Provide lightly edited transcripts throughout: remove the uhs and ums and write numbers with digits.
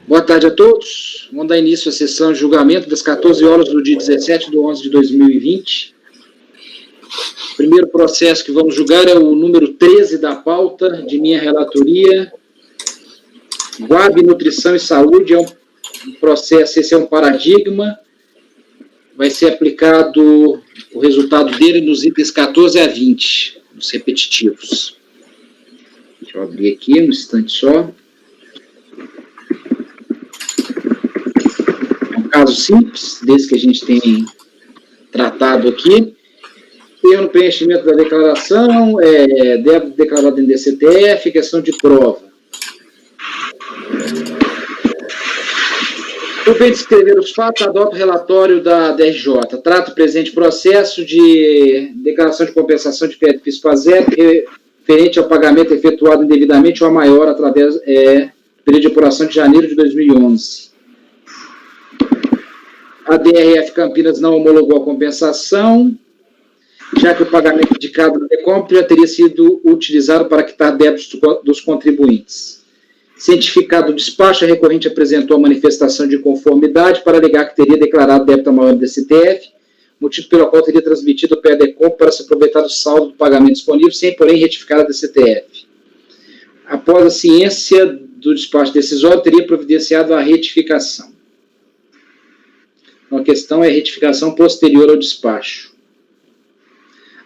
Boa tarde a todos. Vamos dar início à sessão de julgamento das 14 horas do dia 17/11/2020. O primeiro processo que vamos julgar é o número 13 da pauta de minha relatoria. Guab Nutrição e Saúde é um processo, esse é um paradigma. Vai ser aplicado o resultado dele nos itens 14 a 20, os repetitivos. Deixa eu abrir aqui um instante só. Caso simples, desse que a gente tem tratado aqui. Erro no preenchimento da declaração, débito declarado em DCTF, questão de prova. Por bem descrever os fatos, adota o relatório da DRJ. Trata o presente processo de declaração de compensação de crédito fiscal zero, referente ao pagamento efetuado indevidamente ou a maior através do período de apuração de janeiro de 2011. A DRF Campinas não homologou a compensação, já que o pagamento indicado no decómpito já teria sido utilizado para quitar débitos dos contribuintes. Cientificado o despacho, a recorrente apresentou a manifestação de conformidade para alegar que teria declarado débito maior do DCTF, motivo pelo qual teria transmitido o PEDECOMP para se aproveitar do saldo do pagamento disponível, sem, porém, retificar a DCTF. Após a ciência do despacho decisório, teria providenciado a retificação. A questão é a retificação posterior ao despacho.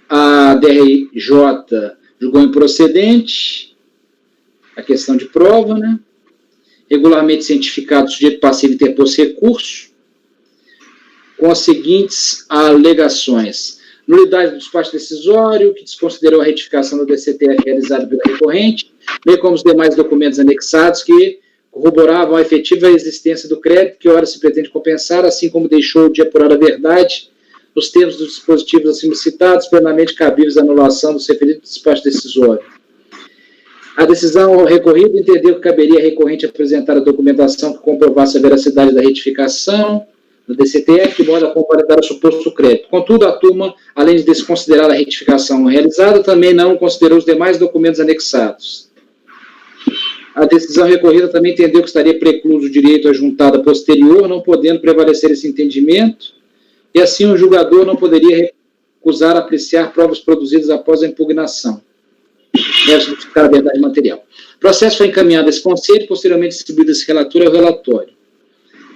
A DRJ julgou improcedente a questão de prova, né? Regularmente cientificado, sujeito passivo interpôs recurso, com as seguintes alegações. Nulidade do despacho decisório, que desconsiderou a retificação do DCTF realizada pela recorrente, bem como os demais documentos anexados que corroboravam a efetiva existência do crédito que ora se pretende compensar, assim como deixou de apurar a verdade nos termos dos dispositivos acima citados, plenamente cabíveis à anulação dos referidos despacho decisório. A decisão recorrida entendeu que caberia à recorrente apresentar a documentação que comprovasse a veracidade da retificação do DCTF, de modo a convalidar o suposto crédito. Contudo, a turma, além de desconsiderar a retificação realizada, também não considerou os demais documentos anexados. A decisão recorrida também entendeu que estaria precluso o direito à juntada posterior, não podendo prevalecer esse entendimento, e assim o julgador não poderia recusar apreciar provas produzidas após a impugnação. Deve justificar a verdade material. O processo foi encaminhado a esse conselho, posteriormente distribuído esse relatório ao relatório.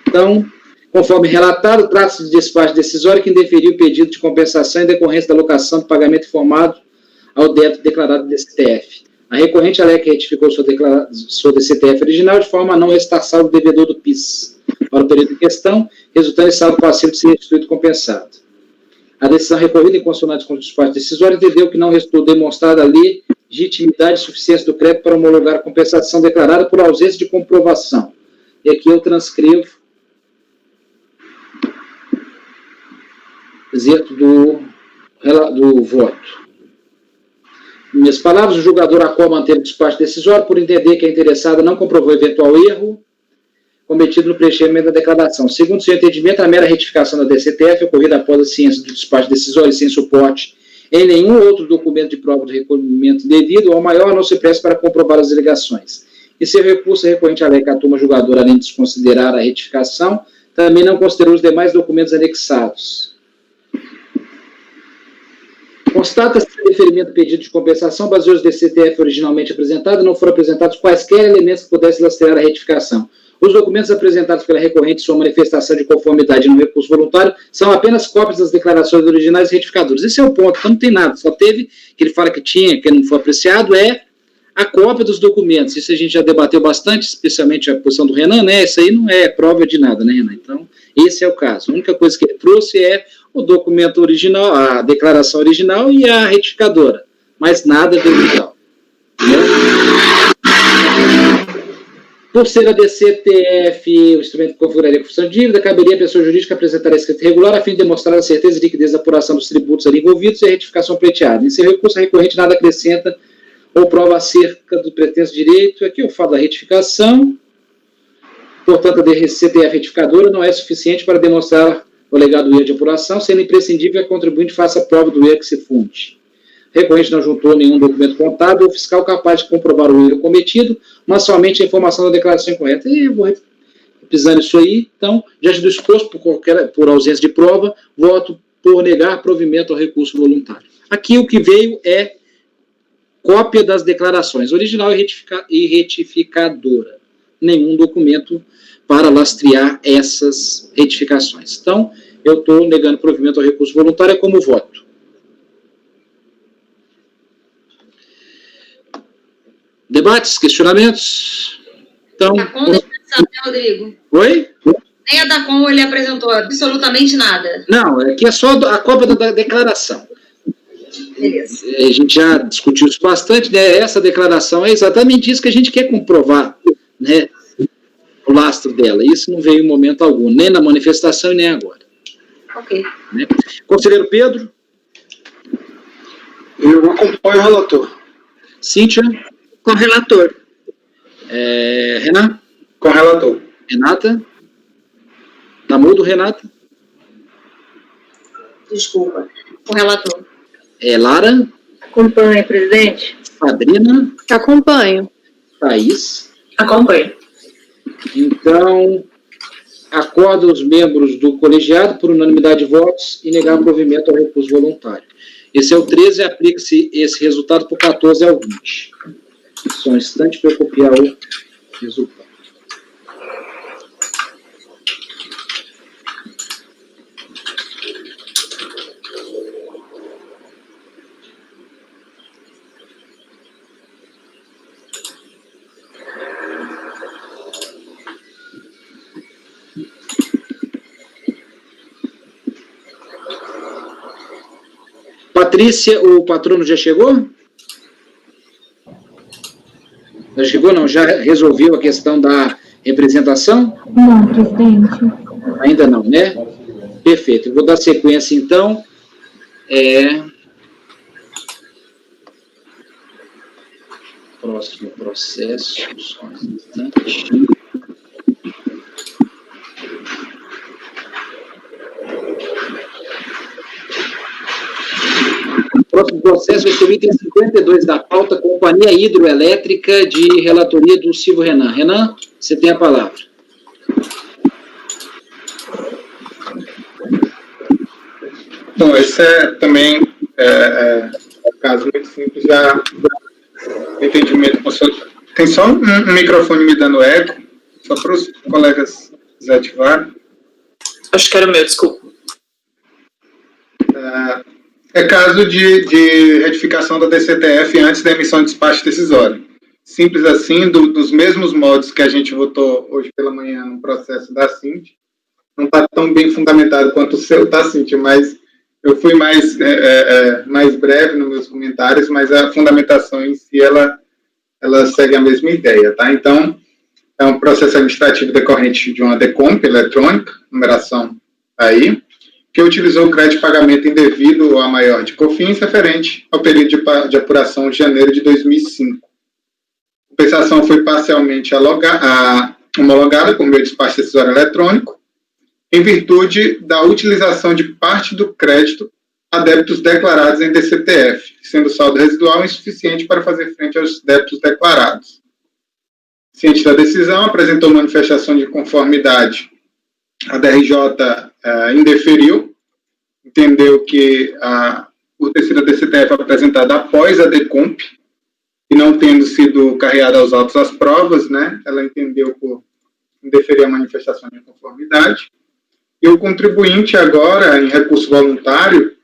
Então, conforme relatado, trata-se de despacho decisório que indeferiu o pedido de compensação em decorrência da alocação do pagamento informado ao débito declarado do DCTF. A recorrente alega que retificou sua DCTF original de forma a não restar saldo devedor do PIS para o período em questão, resultando em saldo passivo de ser restituído e compensado. A decisão recorrida em consonância com o despacho decisório entendeu que não restou demonstrada a legitimidade e suficiência do crédito para homologar a compensação declarada por ausência de comprovação. E aqui eu transcrevo exerto do voto. Em minhas palavras, o julgador acolhe manter o despacho decisório por entender que a interessada não comprovou eventual erro cometido no preenchimento da declaração. Segundo seu entendimento, a mera retificação da DCTF, ocorrida após a ciência do despacho decisório e sem suporte em nenhum outro documento de prova do recolhimento devido, ao maior não se presta para comprovar as alegações. E seu recurso recorrente alega que a turma julgadora, além de desconsiderar a retificação, também não considerou os demais documentos anexados. Constata-se que o deferimento do pedido de compensação baseou-se no DCTF originalmente apresentado e não foram apresentados quaisquer elementos que pudessem lastrear a retificação. Os documentos apresentados pela recorrente em sua manifestação de conformidade no recurso voluntário são apenas cópias das declarações originais retificadoras. Esse é o ponto, então não tem nada, só teve, que ele fala que tinha, que não foi apreciado, é a cópia dos documentos. Isso a gente já debateu bastante, especialmente a posição do Renan, né? Isso aí não é prova de nada, né, Renan? Então, esse é o caso. A única coisa que ele trouxe é o documento original, a declaração original e a retificadora, mas nada de original. Por ser a DCTF o instrumento que configuraria a confissão de dívida, caberia à pessoa jurídica apresentar a escrita regular a fim de demonstrar a certeza e liquidez da apuração dos tributos ali envolvidos e a retificação pleiteada. Em seu recurso, a recorrente nada acrescenta ou prova acerca do pretenso direito. Aqui eu falo da retificação. Portanto, a DCTF retificadora não é suficiente para demonstrar o alegado erro de apuração, sendo imprescindível que a contribuinte faça a prova do erro que se funde. recorrente não juntou nenhum documento contábil ou fiscal capaz de comprovar o erro cometido, mas somente a informação da declaração incorreta. E eu vou pisando isso aí. Então, diante do exposto por ausência de prova, voto por negar provimento ao recurso voluntário. Aqui o que veio é cópia das declarações, original e retificadora. Nenhum documento para lastrear essas retificações. Então, eu estou negando provimento ao recurso voluntário como voto. Debates, questionamentos? Então, Rodrigo. Oi? Nem a DACOM ele apresentou absolutamente nada. Não, aqui é só a cópia da declaração. Beleza. A gente já discutiu isso bastante, né? Essa declaração é exatamente isso que a gente quer comprovar, né? O lastro dela. Isso não veio em momento algum, nem na manifestação e nem agora. Ok. Né? Conselheiro Pedro? Eu acompanho o relator. Cíntia? Com o relator. Renan? Com o relator. Renata? Tá mudo, Renata? Desculpa. Com o relator. Lara? Acompanho, presidente. Sabrina? Acompanho. Thaís? Acompanho. Então, acordo os membros do colegiado por unanimidade de votos e negar provimento ao recurso voluntário. Esse é o 13 e aplica-se esse resultado por 14 ao 20. Só um instante para eu copiar o resultado. Patrícia, o patrono já chegou? Já chegou, não? Já resolveu a questão da representação? Não, presidente. Ainda não, né? Perfeito. Eu vou dar sequência, então. Próximo processo. Só um instante. Próximo processo é o item 52 da pauta, Companhia Hidroelétrica, de relatoria do Silvio Renan. Renan, você tem a palavra. Bom, esse é também um caso muito simples, já entendimento. Tem só um microfone me dando eco, só para os colegas desativar. Acho que era o meu, desculpa. É caso de retificação da DCTF antes da emissão de despacho decisório. Simples assim, dos mesmos modos que a gente votou hoje pela manhã no processo da Cinti. Não está tão bem fundamentado quanto o seu, tá, Cinti? Mas eu fui mais breve nos meus comentários, mas a fundamentação em si, ela segue a mesma ideia, tá? Então, é um processo administrativo decorrente de uma DECOMP eletrônica, numeração aí, que utilizou o crédito de pagamento indevido a maior de COFINS referente ao período de apuração de janeiro de 2005. A compensação foi parcialmente homologada por meio de despacho decisório eletrônico, em virtude da utilização de parte do crédito a débitos declarados em DCTF, sendo o saldo residual insuficiente para fazer frente aos débitos declarados. Ciente da decisão, apresentou manifestação de conformidade. A DRJ indeferiu, entendeu que por ter sido a DCTF apresentada após a DECOMP, e não tendo sido carreada aos autos as provas, né, ela entendeu por indeferir a manifestação de conformidade. E o contribuinte agora, em recurso voluntário,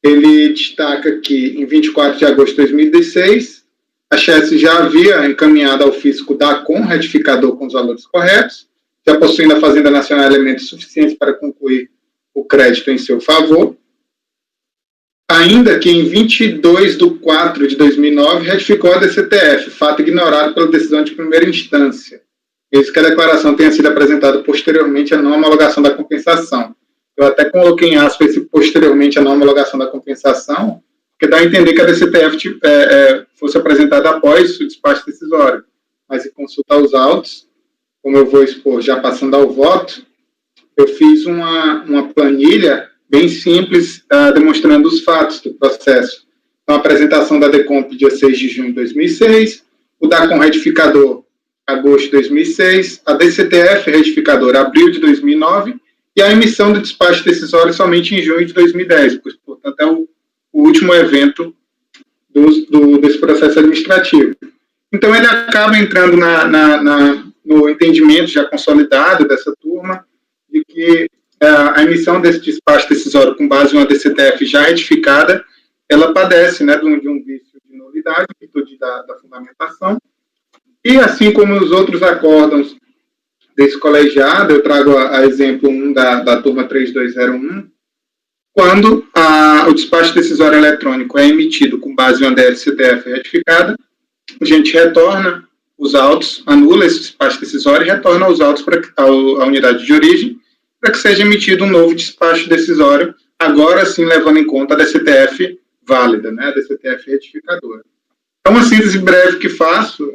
ele destaca que em 24 de agosto de 2016, a Chess já havia encaminhado ao fisco DACOM retificador com os valores corretos, já possuindo a Fazenda Nacional elementos suficientes para concluir o crédito em seu favor, ainda que em 22 de 4 de 2009 retificou a DCTF, fato ignorado pela decisão de primeira instância, mesmo que a declaração tenha sido apresentada posteriormente à não homologação da compensação. Eu até coloquei em aspas esse posteriormente à não homologação da compensação, porque dá a entender que a DCTF fosse apresentada após o despacho decisório, mas em consulta aos autos, como eu vou expor já passando ao voto, eu fiz uma planilha bem simples demonstrando os fatos do processo. Então, a apresentação da DECOMP, dia 6 de junho de 2006, o DACOM retificador, agosto de 2006, a DCTF retificador, abril de 2009, e a emissão do despacho decisório somente em junho de 2010, portanto, é o último evento desse processo administrativo. Então, ele acaba entrando no entendimento já consolidado dessa turma, de que a emissão desse despacho decisório com base em uma DCTF já retificada, ela padece, né, de um vício de nulidade, virtude da fundamentação, e assim como os outros acórdãos desse colegiado, eu trago a exemplo 1 da turma 3201, quando o despacho decisório eletrônico é emitido com base em uma DCTF retificada, a gente retorna os autos, anula esse despacho decisório e retorna os autos para a unidade de origem, para que seja emitido um novo despacho decisório, agora sim levando em conta a DCTF válida, né, a DCTF retificadora. Então, uma síntese breve que faço,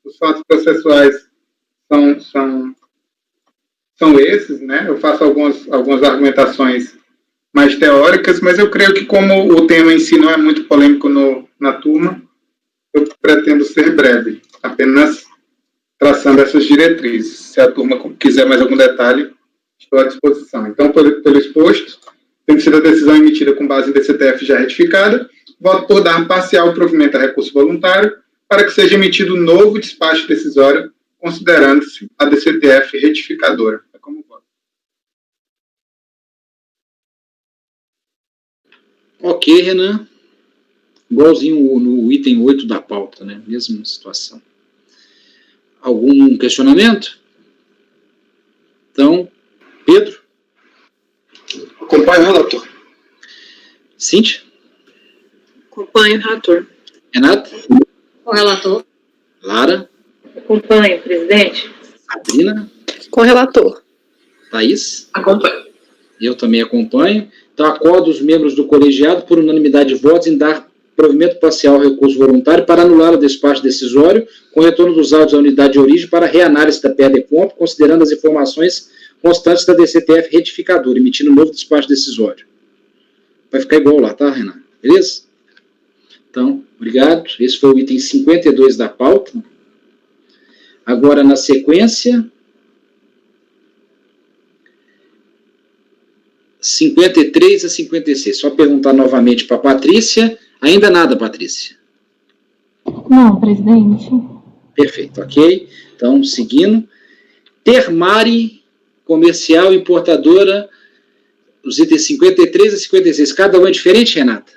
os fatos processuais são esses, né, eu faço algumas argumentações mais teóricas, mas eu creio que como o tema em si não é muito polêmico na turma, eu pretendo ser breve, apenas traçando essas diretrizes. Se a turma quiser mais algum detalhe, estou à disposição. Então, pelo exposto, tendo sido a decisão emitida com base em DCTF já retificada, voto por dar parcial provimento a recurso voluntário para que seja emitido novo despacho decisório, considerando-se a DCTF retificadora. É como voto. Ok, Renan. Igualzinho no item 8 da pauta, né? Mesma situação. Algum questionamento? Então, Pedro? Acompanho o relator. Cíntia? Acompanho o relator. Renata? O relator. Lara? Acompanho, presidente. Sabrina? Com o relator. Thaís? Acompanho. Eu também acompanho. Então, acordo os membros do colegiado por unanimidade de votos em dar provimento parcial ao recurso voluntário para anular o despacho decisório com retorno dos autos à unidade de origem para reanálise da PERDECOMP, considerando as informações constantes da DCTF retificadora, emitindo um novo despacho decisório. Vai ficar igual lá, tá, Renan? Beleza? Então, obrigado. Esse foi o item 52 da pauta. Agora, na sequência, 53 a 56. Só perguntar novamente para a Patrícia. Ainda nada, Patrícia? Não, presidente. Perfeito, ok. Então, seguindo. Termare, comercial, importadora, os itens 53 a 56. Cada um é diferente, Renata?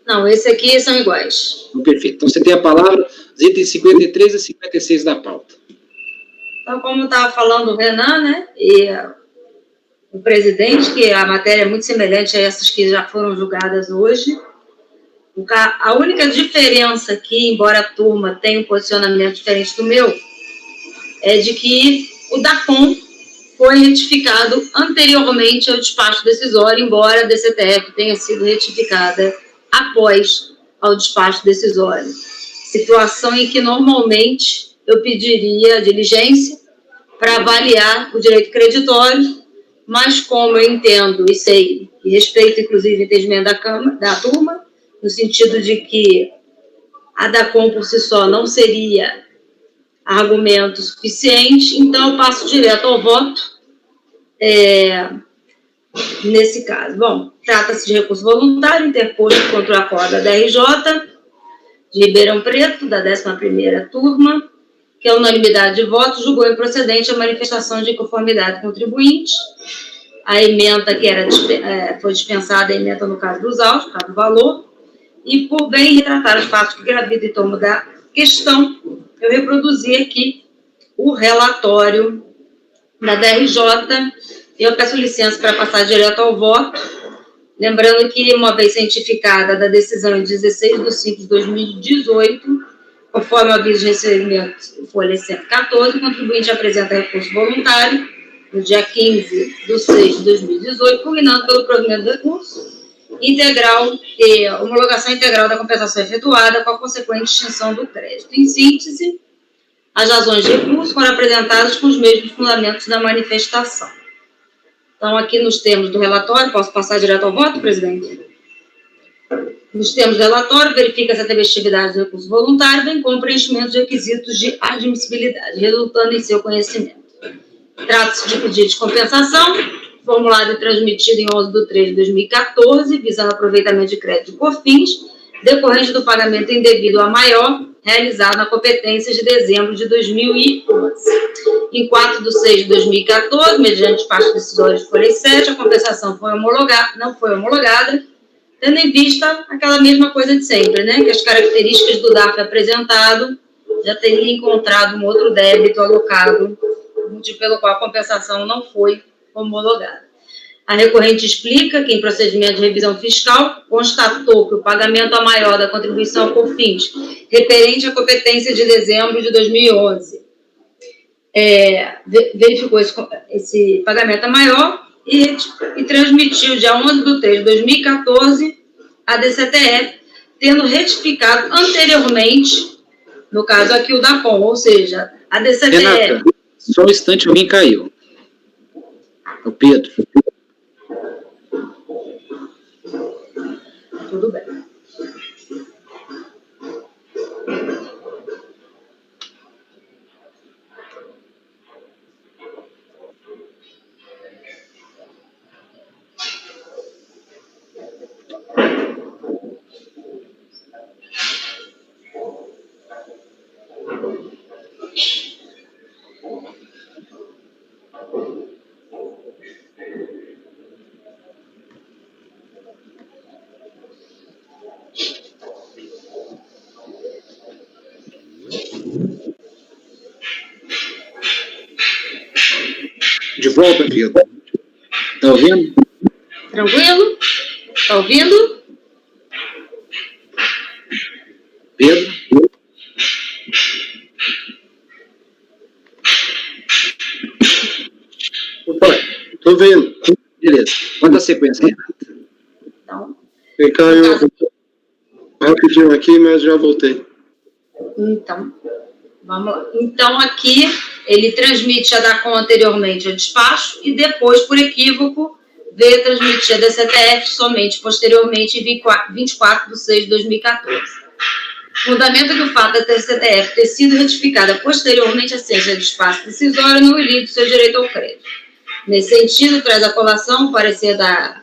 Não, esse aqui são iguais. Perfeito. Então, você tem a palavra, os itens 53 a 56 da pauta. Então, como estava falando o Renan, né, e o presidente, que a matéria é muito semelhante a essas que já foram julgadas hoje. A única diferença aqui, embora a turma tenha um posicionamento diferente do meu, é de que o DACOM foi retificado anteriormente ao despacho decisório, embora a DCTF tenha sido retificada após ao despacho decisório. Situação em que, normalmente, eu pediria a diligência para avaliar o direito creditório, mas como eu entendo e sei, e respeito, inclusive, o entendimento da turma, no sentido de que a DACOM por si só não seria argumento suficiente, então eu passo direto ao voto nesse caso. Bom, trata-se de recurso voluntário interposto contra o acordo da DRJ de Ribeirão Preto, da 11ª turma, que a unanimidade de votos julgou improcedente a manifestação de inconformidade do contribuinte, a ementa que foi dispensada, a ementa no caso dos autos, no caso do valor, e por bem retratar os fatos que gravitam em torno da questão, eu reproduzi aqui o relatório da DRJ, e eu peço licença para passar direto ao voto, lembrando que, uma vez cientificada da decisão em 16 de 5 de 2018, conforme o aviso de recebimento, folha 114, o contribuinte apresenta recurso voluntário no dia 15 de 6 de 2018, pugnando pelo provimento do recurso integral e homologação integral da compensação efetuada com a consequente extinção do crédito. Em síntese, as razões de recurso foram apresentadas com os mesmos fundamentos da manifestação. Então, aqui nos termos do relatório, posso passar direto ao voto, presidente? Nos termos do relatório, verifica-se a tempestividade do recurso voluntário, bem como o preenchimento de requisitos de admissibilidade, resultando em seu conhecimento. Trata-se de pedido de compensação, formulado e transmitido em 11/3/2014, visando aproveitamento de crédito de COFINS, decorrente do pagamento indevido a maior, realizado na competência de dezembro de 2011. Em 4/6/2014, mediante despacho decisório de folha 7, a compensação não foi homologada, tendo em vista aquela mesma coisa de sempre, né? Que as características do DARF apresentado já teria encontrado um outro débito alocado, motivo pelo qual a compensação não foi homologada. A recorrente explica que, em procedimento de revisão fiscal, constatou que o pagamento a maior da contribuição ao COFINS, referente à competência de dezembro de 2011, verificou esse pagamento a maior e transmitiu, dia 11/3/2014, a DCTF, tendo retificado anteriormente, no caso aqui o DACOM, ou seja, a DCTF... Renata, só um instante, alguém caiu. É o Pedro. Tudo bem. De volta, Pedro. Tá ouvindo? Tranquilo? Tá ouvindo? Pedro? Opa, tô vendo. Beleza. Quanta sequência, Renata? Então, Ele caiu rapidinho aqui, mas já voltei. Então, vamos lá. Então, aqui, ele transmite a DACOM anteriormente ao despacho e depois, por equívoco, veio transmitir a DCTF somente posteriormente em 24/6/2014. Fundamento que o fato da DCTF ter sido retificada posteriormente à ciência do despacho decisório não ilide seu direito ao crédito. Nesse sentido, traz a colação o parecer da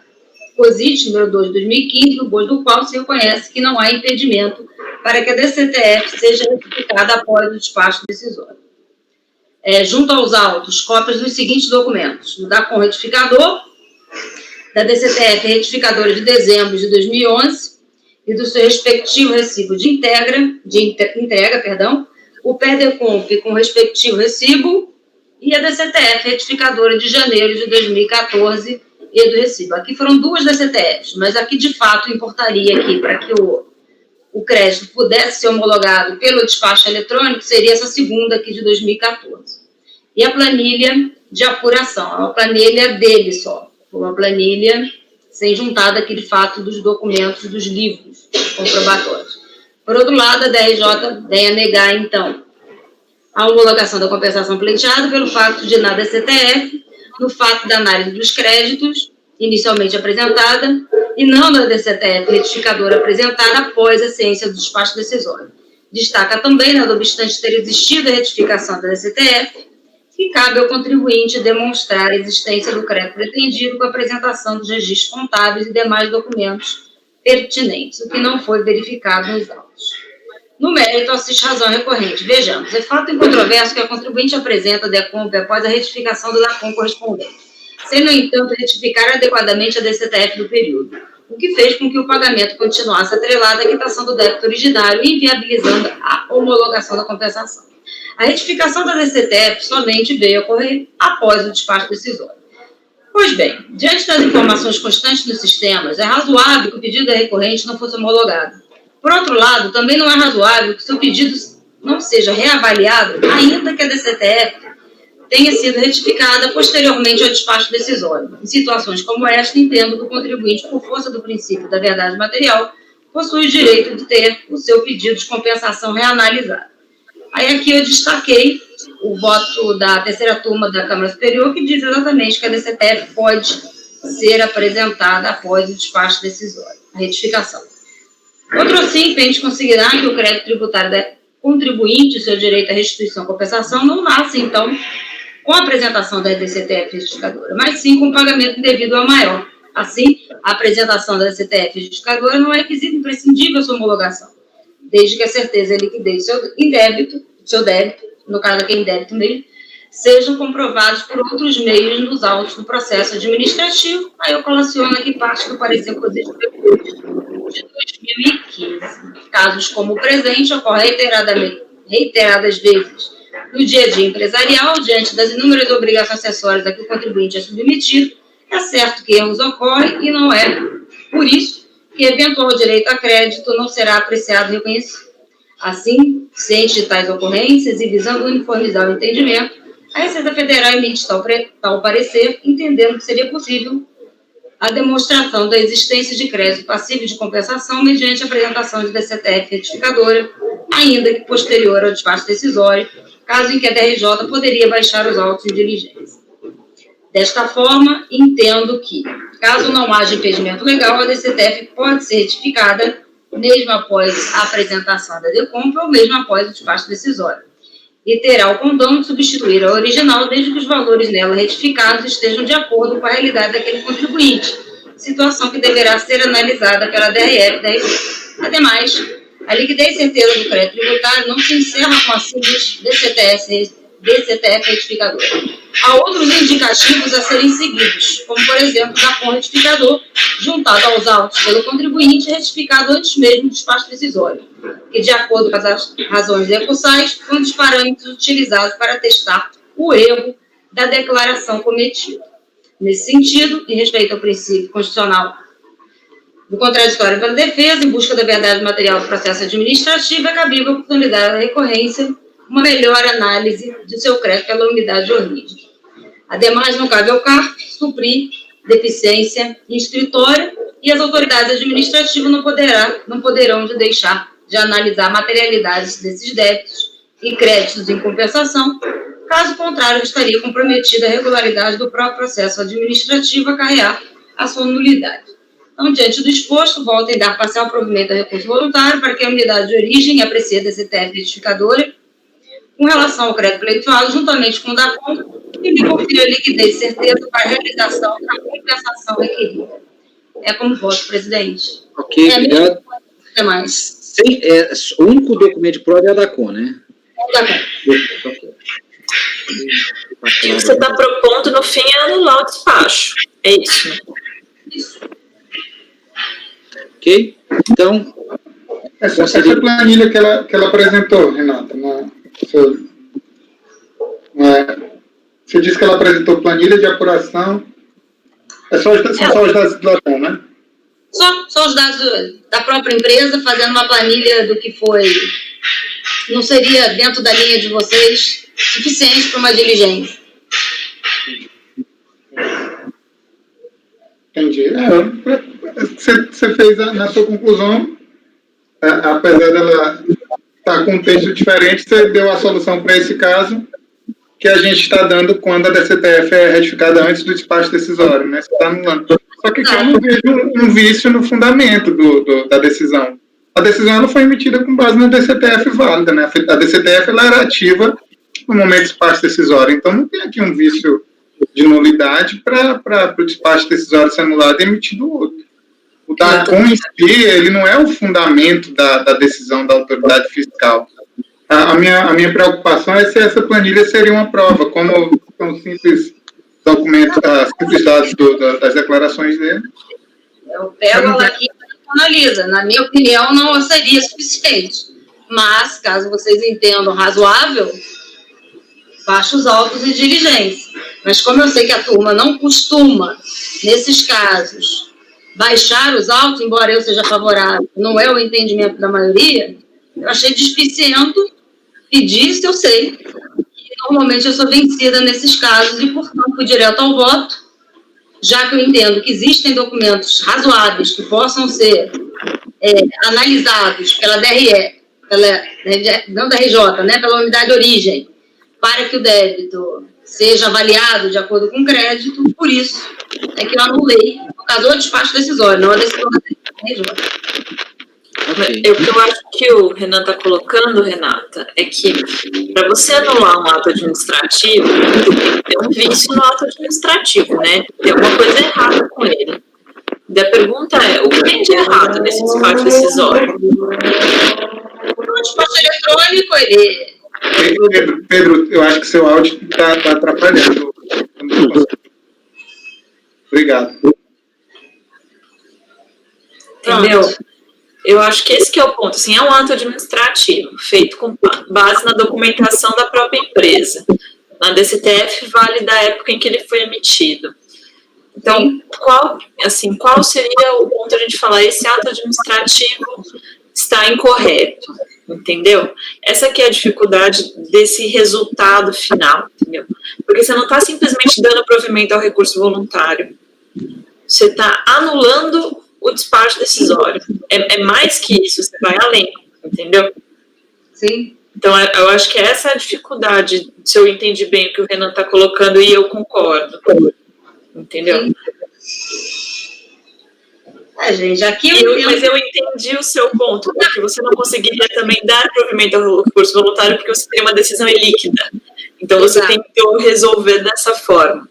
COSIT, número 2 de 2015, no bojo do qual se reconhece que não há impedimento para que a DCTF seja retificada após o despacho decisório. Junto aos autos, cópias dos seguintes documentos: do DACOM retificador, da DCTF retificadora de dezembro de 2011 e do seu respectivo recibo de entrega, o PERDECONF com o respectivo recibo e a DCTF retificadora de janeiro de 2014 e do recibo. Aqui foram duas DCTFs, mas aqui de fato importaria aqui para que o crédito pudesse ser homologado pelo despacho eletrônico, seria essa segunda aqui de 2014. E a planilha de apuração, é uma planilha dele só, uma planilha sem juntada aqui de fato dos documentos dos livros comprobatórios. Por outro lado, a DRJ vem a negar, então, a homologação da compensação pleiteada pelo fato de, na DCTF, no fato da análise dos créditos, inicialmente apresentada, e não da DCTF retificadora apresentada após a ciência do despacho decisório. Destaca também, não obstante ter existido a retificação da DCTF, que cabe ao contribuinte demonstrar a existência do crédito pretendido com a apresentação dos registros contábeis e demais documentos pertinentes, o que não foi verificado nos autos. No mérito, assiste razão recorrente. Vejamos, é fato incontroverso que a contribuinte apresenta a DECOMP após a retificação do DACOM correspondente, sem, no entanto, retificar adequadamente a DCTF do período, o que fez com que o pagamento continuasse atrelado à quitação do débito originário, inviabilizando a homologação da compensação. A retificação da DCTF somente veio a ocorrer após o despacho decisório. Pois bem, diante das informações constantes nos sistemas, é razoável que o pedido da recorrente não fosse homologado. Por outro lado, também não é razoável que seu pedido não seja reavaliado, ainda que a DCTF tenha sido retificada posteriormente ao despacho decisório. Em situações como esta, entendo que o contribuinte, por força do princípio da verdade material, possui o direito de ter o seu pedido de compensação reanalisado. Aí aqui eu destaquei o voto da terceira turma da Câmara Superior, que diz exatamente que a DCTF pode ser apresentada após o despacho decisório, a retificação. Outro assim, pende considerar que o crédito tributário da contribuinte e seu direito à restituição e compensação não nasce, então, com a apresentação da DCTF justificadora, mas sim com o pagamento indevido ao maior. Assim, a apresentação da DCTF justificadora não é requisito imprescindível à sua homologação, desde que a certeza e a liquidez do seu débito, no caso aqui em débito mesmo, sejam comprovados por outros meios nos autos do processo administrativo. Aí eu colaciono aqui parte do parecer positivo de 2015. Casos como o presente ocorrem reiteradas vezes no dia a dia empresarial, diante das inúmeras obrigações acessórias a que o contribuinte é submetido. É certo que erros ocorrem e não é por isso que eventual direito a crédito não será apreciado e reconhecido. Assim, ciente de tais ocorrências e visando uniformizar o entendimento, a Receita Federal emite tal parecer, entendendo que seria possível a demonstração da existência de crédito passivo de compensação mediante a apresentação de DCTF retificadora, ainda que posterior ao despacho decisório, caso em que a DRJ poderia baixar os autos de diligência. Desta forma, entendo que, caso não haja impedimento legal, a DCTF pode ser retificada mesmo após a apresentação da decompra ou mesmo após o despacho decisório, e terá o condão de substituir a original desde que os valores nela retificados estejam de acordo com a realidade daquele contribuinte, situação que deverá ser analisada pela DRF da RF. Ademais, a liquidez certeira do crédito tributário não se encerra com a simples DCTF retificadora. Há outros indicativos a serem seguidos, como, por exemplo, da com retificador, juntado aos autos pelo contribuinte e retificado antes mesmo do despacho decisório, que, de acordo com as razões recursais, foi um dos parâmetros utilizados para testar o erro da declaração cometida. Nesse sentido, em respeito ao princípio constitucional do contraditório pela defesa, em busca da verdade material do processo administrativo, é cabível a oportunidade da recorrência uma melhor análise de seu crédito pela unidade de origem. Ademais, não cabe ao CARF suprir deficiência inscritória e as autoridades administrativas não poderão deixar de analisar materialidades desses débitos e créditos em compensação, caso contrário, estaria comprometida a regularidade do próprio processo administrativo a acarrear a sua nulidade. Então, diante do exposto, volto a dar parcial provimento ao recurso voluntário para que a unidade de origem aprecie a DCTF retificadora com relação ao crédito pleitoado, juntamente com o DACOM, e me confira a liquidez e certeza para a realização da compensação requerida. É como voto, presidente. Ok, obrigado. Até mais. O único documento de prova é a DACOM, né? É o DACOM. O que você está propondo, no fim, é anular o despacho. É isso, né? Isso. Ok? Então... Essa planilha que ela apresentou, Renata, você disse que ela apresentou planilha de apuração. São só os dados do DACOM, né? Só os dados da própria empresa, fazendo uma planilha do que foi. Não seria, dentro da linha de vocês, suficiente para uma diligência. Entendi. Você fez na sua conclusão, apesar dela estar com um texto diferente, você deu a solução para esse caso que a gente está dando quando a DCTF é retificada antes do despacho decisório, né? Você está anulando. Só que aqui eu não vejo um vício no fundamento da decisão. A decisão ela foi emitida com base na DCTF válida, né? A DCTF ela era ativa no momento do despacho decisório, então não tem aqui um vício de nulidade para o despacho decisório ser anulado e emitido outro. O DACOM em si, ele não é o fundamento da decisão da autoridade fiscal. A minha preocupação é se essa planilha seria uma prova, como são simples documentos, simples dados das declarações dele. Eu pego ela aqui e analisa. Na minha opinião, não seria suficiente. Mas, caso vocês entendam razoável, baixo os autos de diligência. Mas como eu sei que a turma não costuma, nesses casos, baixar os autos, embora eu seja favorável, não é o entendimento da maioria, eu achei despiciento pedir, se eu sei, que normalmente eu sou vencida nesses casos e, portanto, fui direto ao voto, já que eu entendo que existem documentos razoáveis que possam ser analisados pela DRE, não da RJ, né, pela unidade de origem, para que o débito seja avaliado de acordo com o crédito, por isso é que eu anulei, no caso, o despacho decisório, não a decisão da RJ. Ok. O que eu acho que o Renan está colocando, Renata, é que para você anular um ato administrativo, tem um vício no ato administrativo, né? Tem alguma coisa errada com ele. E a pergunta é, o que tem de errado nesse despacho decisório? O despacho eletrônico, ele... Pedro, eu acho que seu áudio está atrapalhando. Obrigado. Entendeu? Eu acho que esse que é o ponto. Assim, é um ato administrativo, feito com base na documentação da própria empresa. Na DCTF vale da época em que ele foi emitido. Então, qual seria o ponto de a gente falar esse ato administrativo está incorreto? Entendeu? Essa aqui é a dificuldade desse resultado final, entendeu? Porque você não está simplesmente dando provimento ao recurso voluntário. Você está anulando o despacho decisório. É mais que isso, você vai além, entendeu? Sim. Então, eu acho que essa é a dificuldade, se eu entendi bem o que o Renan está colocando, e eu concordo. Entendeu? Sim. Gente, aqui mas eu entendi o seu ponto, porque você não conseguiria também dar provimento ao recurso voluntário porque você tem uma decisão ilíquida. Então, você tentou resolver dessa forma.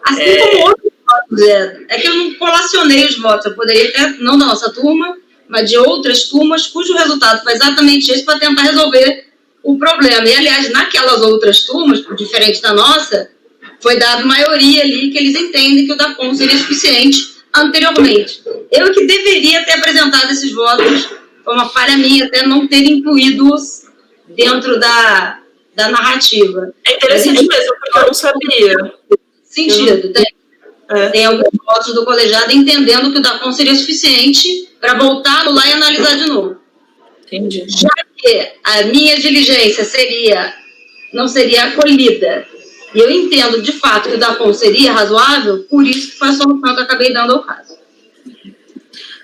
Assim como outros votos, é que eu não colacionei os votos. Eu poderia até, não da nossa turma, mas de outras turmas, cujo resultado foi exatamente esse para tentar resolver o problema. E, aliás, naquelas outras turmas, diferente da nossa, foi dado maioria ali que eles entendem que o DACOM seria suficiente anteriormente. Eu que deveria ter apresentado esses votos, foi uma falha minha até não ter incluídos dentro da narrativa. É interessante mesmo, porque eu não sabia. Sentido. Tem alguns votos do colegiado entendendo que o DACOM seria suficiente para voltar lá e analisar de novo. Entendi. Já que a minha diligência não seria acolhida, e eu entendo, de fato, que o DACOM seria razoável, por isso que foi a solução que eu acabei dando ao caso.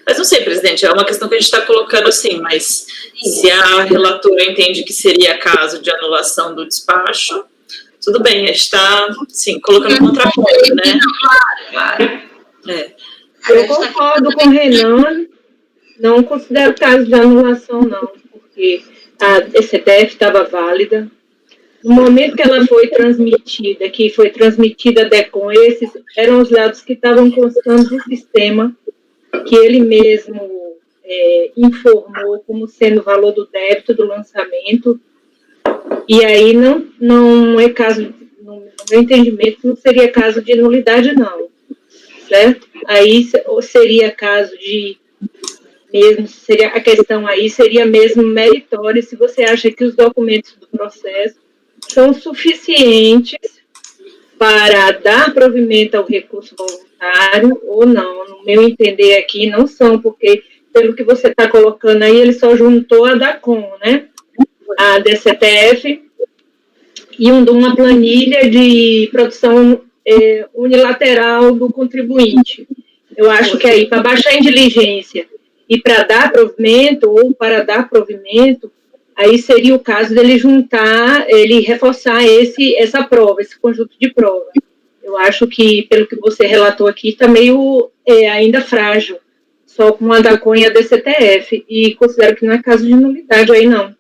Mas não sei, presidente, é uma questão que a gente está colocando assim, mas se a relatora entende que seria caso de anulação do despacho, tudo bem, a gente está, sim, colocando contraponto, né? Claro. Eu concordo com o Renan, não considero caso de anulação, não, porque a DCTF estava válida. No momento que ela foi transmitida, a DECOM, esses eram os dados que estavam constando do sistema, que ele mesmo informou como sendo o valor do débito do lançamento, e aí não é caso, no meu entendimento, não seria caso de nulidade, não, certo? Aí seria caso de mesmo, a questão aí seria mesmo meritória, se você acha que os documentos do processo são suficientes para dar provimento ao recurso voluntário ou não. No meu entender aqui, não são, porque, pelo que você está colocando aí, ele só juntou a DACOM, né? A DCTF e uma planilha de produção unilateral do contribuinte. Eu acho que aí, para baixar em diligência e para dar provimento, ou para dar provimento, aí seria o caso dele ele reforçar essa prova, esse conjunto de prova. Eu acho que, pelo que você relatou aqui, está meio ainda frágil, só com a DACOM e a DCTF, e considero que não é caso de nulidade aí, não.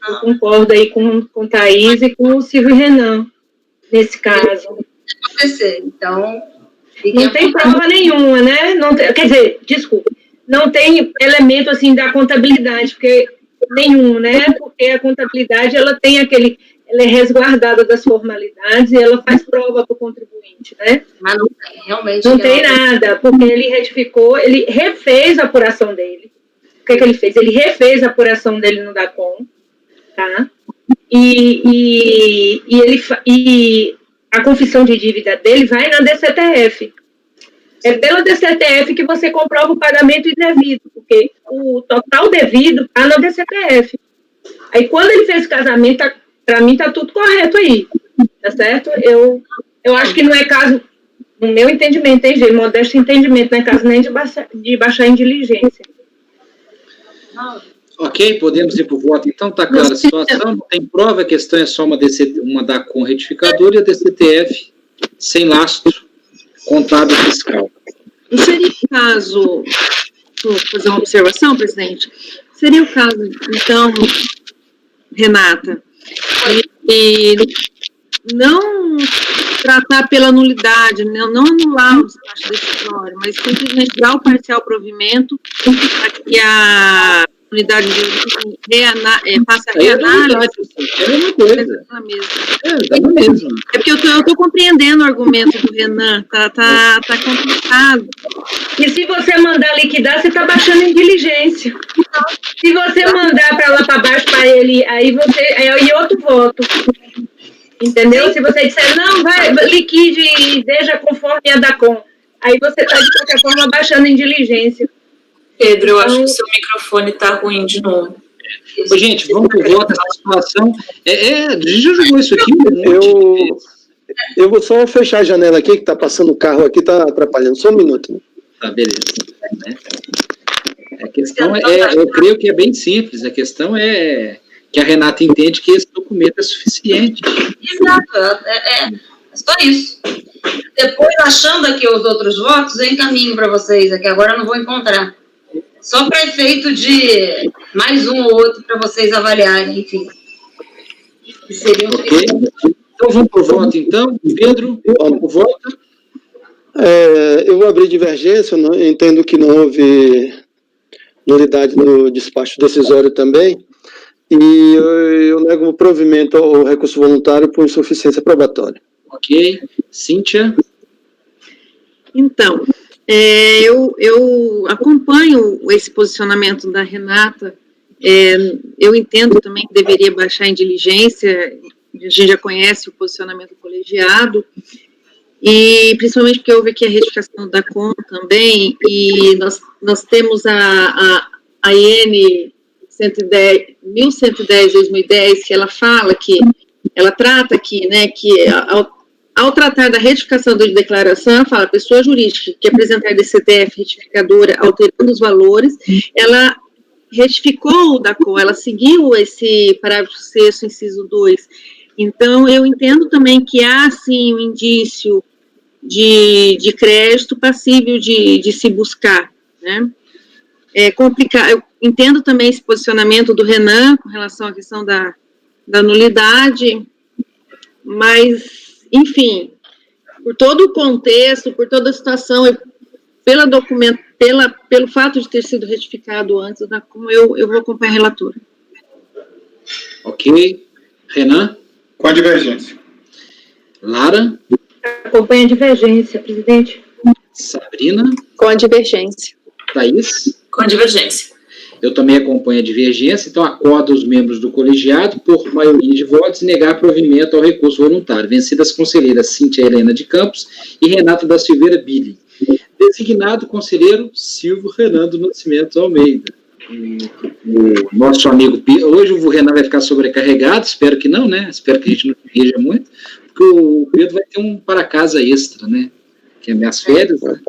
Eu concordo aí com Thaís e com o Silvio Renan, nesse caso. Então, não tem prova nenhuma, né? Não tem, quer dizer, desculpa, não tem elemento, assim, da contabilidade, porque nenhum, né? Porque a contabilidade, ela é resguardada das formalidades e ela faz prova para o contribuinte, né? Mas não tem, realmente. Não tem nada, porque ele ele refez a apuração dele. O que ele fez? Ele refez a apuração dele no DACOM, tá? E a confissão de dívida dele vai na DCTF. É pela DCTF que você comprova o pagamento indevido, porque o total devido está na DCTF. Aí, quando ele fez o casamento, para mim está tudo correto aí, tá certo? Eu acho que não é caso, no meu entendimento, hein, gente, modesto entendimento, não é caso nem de baixar em diligência. Ok, podemos ir para o voto. Então, está clara a situação, não tem prova, a questão é só uma DACOM retificadora e a DCTF sem lastro contábil fiscal. Não seria caso posso fazer uma observação, presidente? Seria o caso, então, Renata, e não tratar pela nulidade, não anular o despacho decisório, mas simplesmente dar o parcial provimento para que a unidade de origem passe a reanálise. É a mesma coisa. É a mesma. É porque eu estou compreendendo o argumento do Renan, tá complicado. E se você mandar liquidar, você está baixando em diligência. Se você mandar para lá para baixo para ele, aí outro voto. Entendeu? Se você disser, não, vai, liquide e veja conforme a DACOM. Aí você está, de qualquer forma, baixando em diligência. Pedro, eu acho que o seu microfone está ruim de novo. Gente, vamos por volta dessa situação. A gente já jogou isso aqui. Eu vou só fechar a janela aqui, que está passando o carro aqui, está atrapalhando. Só um minuto. Tá, beleza. A questão eu creio que é bem simples. A questão é que a Renata entende que esse documento é suficiente. Exato, é só isso. Depois, achando aqui os outros votos, eu encaminho para vocês aqui, agora eu não vou encontrar. Só para efeito de mais um ou outro para vocês avaliarem, enfim. Seria ok. Então vamos por voto, então. Pedro, vamos por voto. Eu vou abrir divergência, eu entendo que não houve nulidade no despacho decisório também, e eu nego o provimento ao recurso voluntário por insuficiência probatória. Ok. Cíntia? Então, eu acompanho esse posicionamento da Renata, eu entendo também que deveria baixar em diligência, a gente já conhece o posicionamento do colegiado, e principalmente porque houve aqui a retificação da DACOM também, e nós temos a IN 1110/2010, que ela fala que, ela trata aqui, né, que ao tratar da retificação de declaração, ela fala, pessoa jurídica que apresentar DCTF retificadora alterando os valores, ela retificou o DACOM, ela seguiu esse parágrafo 6º, inciso 2. Então, eu entendo também que há, sim, um indício de crédito passível de se buscar, né? É complicado, eu entendo também esse posicionamento do Renan com relação à questão da nulidade, mas, enfim, por todo o contexto, por toda a situação, pelo fato de ter sido retificado antes, eu vou acompanhar a relatora. Ok. Renan? Com a divergência. Lara? Acompanha a divergência, presidente. Sabrina? Com a divergência. Thaís? Com a divergência. Eu também acompanho a divergência, então acordo os membros do colegiado, por maioria de votos, negar provimento ao recurso voluntário. Vencidas as conselheiras Cíntia Helena de Campos e Renata da Silveira Billy. Designado conselheiro Silvio Renan do Nascimento Almeida. O nosso amigo Pedro, hoje o Renan vai ficar sobrecarregado, espero que não, né? Espero que a gente não corrija muito, porque o Pedro vai ter um para casa extra, né? Que é minhas férias. Né?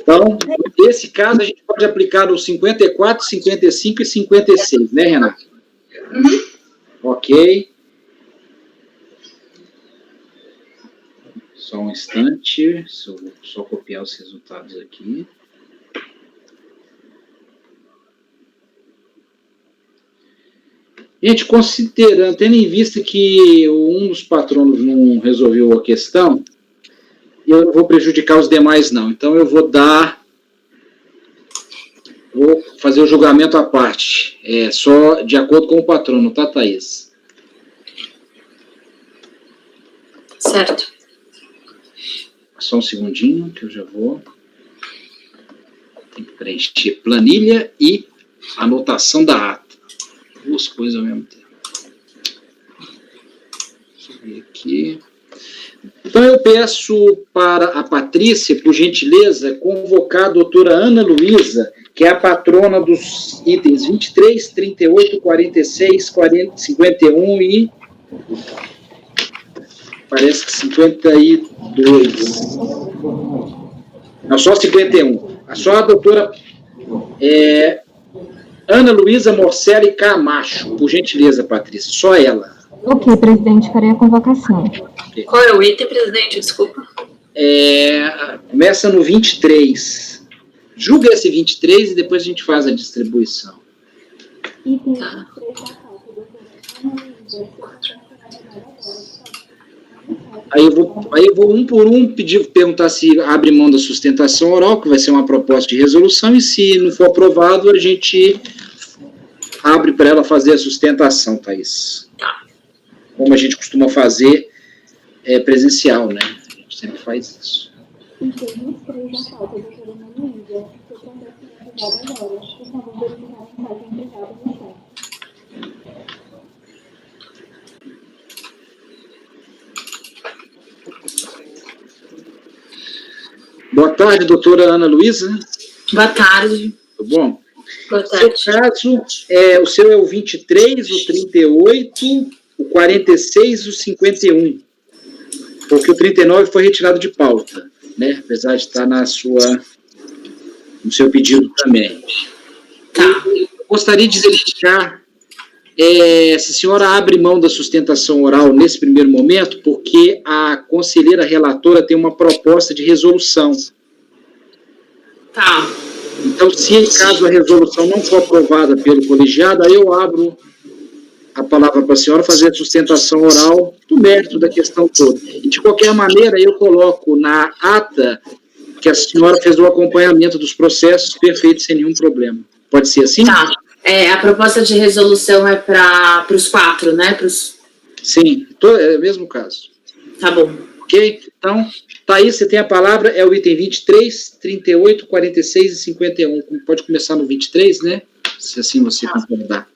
Então, nesse caso, a gente pode aplicar os 54, 55 e 56, né, Renato? Uhum. Ok. Só um instante, vou só copiar os resultados aqui. Gente, considerando, tendo em vista que um dos patronos não resolveu a questão, eu não vou prejudicar os demais, não. Então, eu vou fazer o julgamento à parte, só de acordo com o patrono, tá, Thaís? Certo. Só um segundinho, que eu já vou. Tem que preencher planilha e anotação da ata. Duas coisas ao mesmo tempo. Deixa eu ver aqui. Então, eu peço para a Patrícia, por gentileza, convocar a doutora Ana Luísa, que é a patrona dos itens 23, 38, 46, 40, 51 e... parece que 52. Não, só 51. Só a doutora Ana Luísa Morcelli Camacho, por gentileza, Patrícia. Só ela. Ok, presidente, farei a convocação. Qual é o item, presidente? Desculpa. Começa no 23. Julga esse 23 e depois a gente faz a distribuição. Tá. Aí eu vou um por um perguntar se abre mão da sustentação oral, que vai ser uma proposta de resolução, e se não for aprovado, a gente abre para ela fazer a sustentação, Thaís. Tá. Como a gente costuma fazer presencial, né? A gente sempre faz isso. Boa tarde, doutora Ana Luísa. Boa tarde. Tudo bom? Boa No seu caso, o seu é o 23, o 38, o 46 e o 51. Porque o 39 foi retirado de pauta, né? Apesar de estar no seu pedido também. Tá. Eu gostaria de verificar se a senhora abre mão da sustentação oral nesse primeiro momento, porque a conselheira relatora tem uma proposta de resolução. Tá. Então, se caso a resolução não for aprovada pelo colegiado, aí eu abro a palavra para a senhora fazer a sustentação oral do mérito da questão toda. E, de qualquer maneira, eu coloco na ata que a senhora fez o acompanhamento dos processos perfeito, sem nenhum problema. Pode ser assim? Tá. A proposta de resolução é para os 4, né? Sim, é o mesmo caso. Tá bom. Ok? Então, Thaís, você tem a palavra, é o item 23, 38, 46 e 51. Pode começar no 23, né? Se assim você concordar.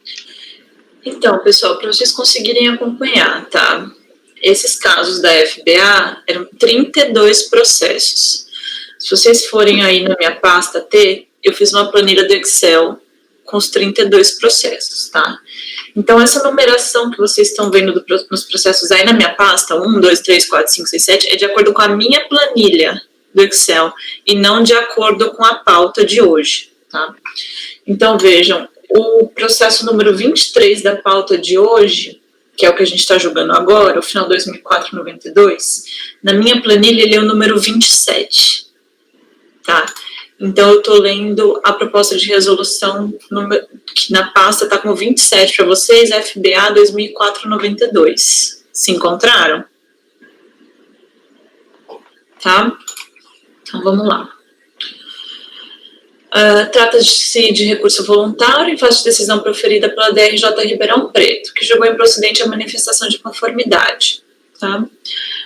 Então, pessoal, para vocês conseguirem acompanhar, tá? Esses casos da FBA eram 32 processos. Se vocês forem aí na minha pasta T, eu fiz uma planilha do Excel com os 32 processos, tá? Então, essa numeração que vocês estão vendo nos processos aí na minha pasta, 1, 2, 3, 4, 5, 6, 7, é de acordo com a minha planilha do Excel e não de acordo com a pauta de hoje, tá? Então, vejam, o processo número 23 da pauta de hoje, que é o que a gente está julgando agora, o final 2004-92, na minha planilha ele é o número 27, tá? Então, eu estou lendo a proposta de resolução que na pasta está com 27 para vocês, FBA 2004-92. Se encontraram? Tá? Então, vamos lá. Trata-se de recurso voluntário em face de decisão proferida pela DRJ Ribeirão Preto, que julgou improcedente a manifestação de conformidade. Tá?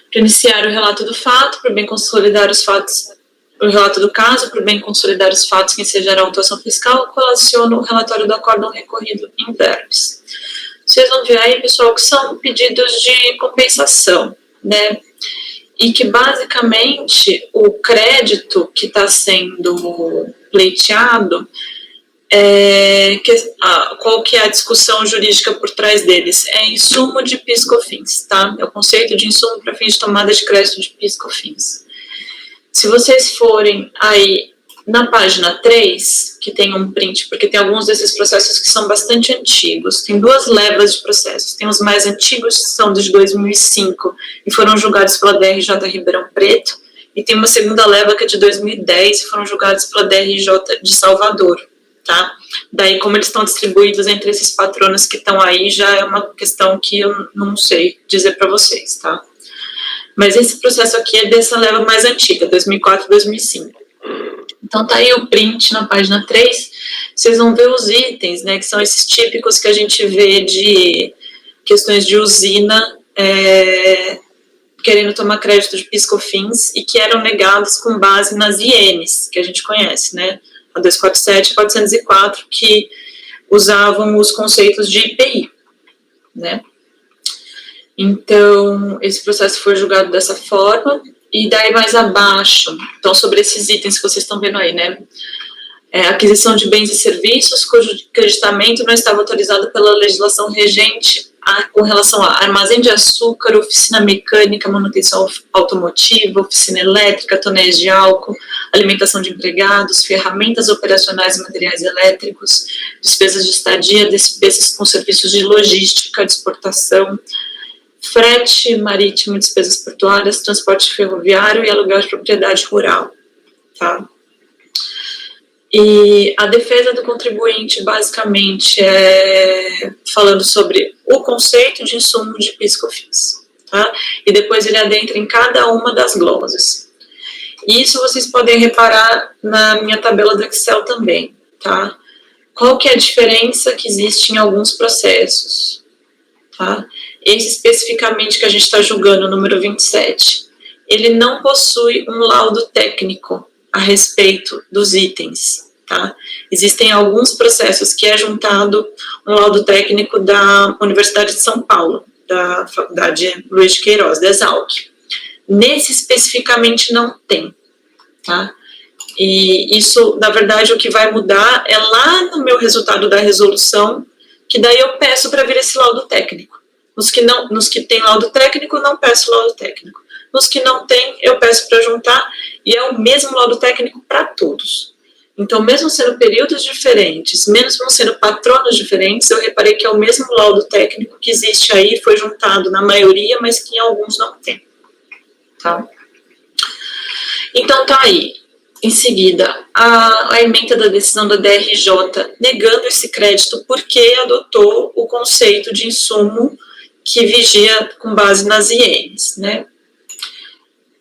Para iniciar o relato do fato, por bem consolidar os fatos, o relato do caso, por bem consolidar os fatos que ensejaram a autuação fiscal, colaciono o relatório do acórdão recorrido em verbis. Vocês vão ver aí, pessoal, que são pedidos de compensação, né? E que, basicamente, o crédito que está sendo pleiteado, qual que é a discussão jurídica por trás deles? É insumo de PIS/COFINS, tá? É o conceito de insumo para fins de tomada de crédito de PIS/COFINS. Se vocês forem aí na página 3, que tem um print, porque tem alguns desses processos que são bastante antigos, tem 2 levas de processos, tem os mais antigos, que são de 2005, e foram julgados pela DRJ Ribeirão Preto, e tem uma segunda leva que é de 2010, e foram julgados pela DRJ de Salvador, tá? Daí, como eles estão distribuídos entre esses patronos que estão aí, já é uma questão que eu não sei dizer para vocês, tá? Mas esse processo aqui é dessa leva mais antiga, 2004 e 2005. Então, tá aí o print na página 3, vocês vão ver os itens, né, que são esses típicos que a gente vê de questões de usina, querendo tomar crédito de PIS/COFINS e que eram negados com base nas INs, que a gente conhece, né, a 247 e 404, que usavam os conceitos de IPI, né. Então, esse processo foi julgado dessa forma, e daí mais abaixo, então sobre esses itens que vocês estão vendo aí, né, aquisição de bens e serviços cujo creditamento não estava autorizado pela legislação regente com relação a armazém de açúcar, oficina mecânica, manutenção automotiva, oficina elétrica, tonéis de álcool, alimentação de empregados, ferramentas operacionais e materiais elétricos, despesas de estadia, despesas com serviços de logística, de exportação, frete marítimo, despesas portuárias, transporte ferroviário e aluguel de propriedade rural, tá? E a defesa do contribuinte, basicamente, é falando sobre o conceito de insumo de PIS/COFINS, tá? E depois ele adentra em cada uma das glosas. Isso vocês podem reparar na minha tabela do Excel também, tá? Qual que é a diferença que existe em alguns processos, tá? Esse especificamente que a gente está julgando, o número 27, ele não possui um laudo técnico a respeito dos itens, tá? Existem alguns processos que é juntado um laudo técnico da Universidade de São Paulo, da Faculdade Luiz de Queiroz, da Exalc. Nesse especificamente não tem, tá? E isso, na verdade, o que vai mudar é lá no meu resultado da resolução, que daí eu peço para vir esse laudo técnico. Nos que tem laudo técnico, não peço laudo técnico. Nos que não tem, eu peço para juntar, e é o mesmo laudo técnico para todos. Então, mesmo sendo períodos diferentes, mesmo sendo patronos diferentes, eu reparei que é o mesmo laudo técnico que existe aí, foi juntado na maioria, mas que em alguns não tem. Tá? Então, tá aí. Em seguida, a ementa da decisão da DRJ negando esse crédito porque adotou o conceito de insumo que vigia com base nas ienes, né?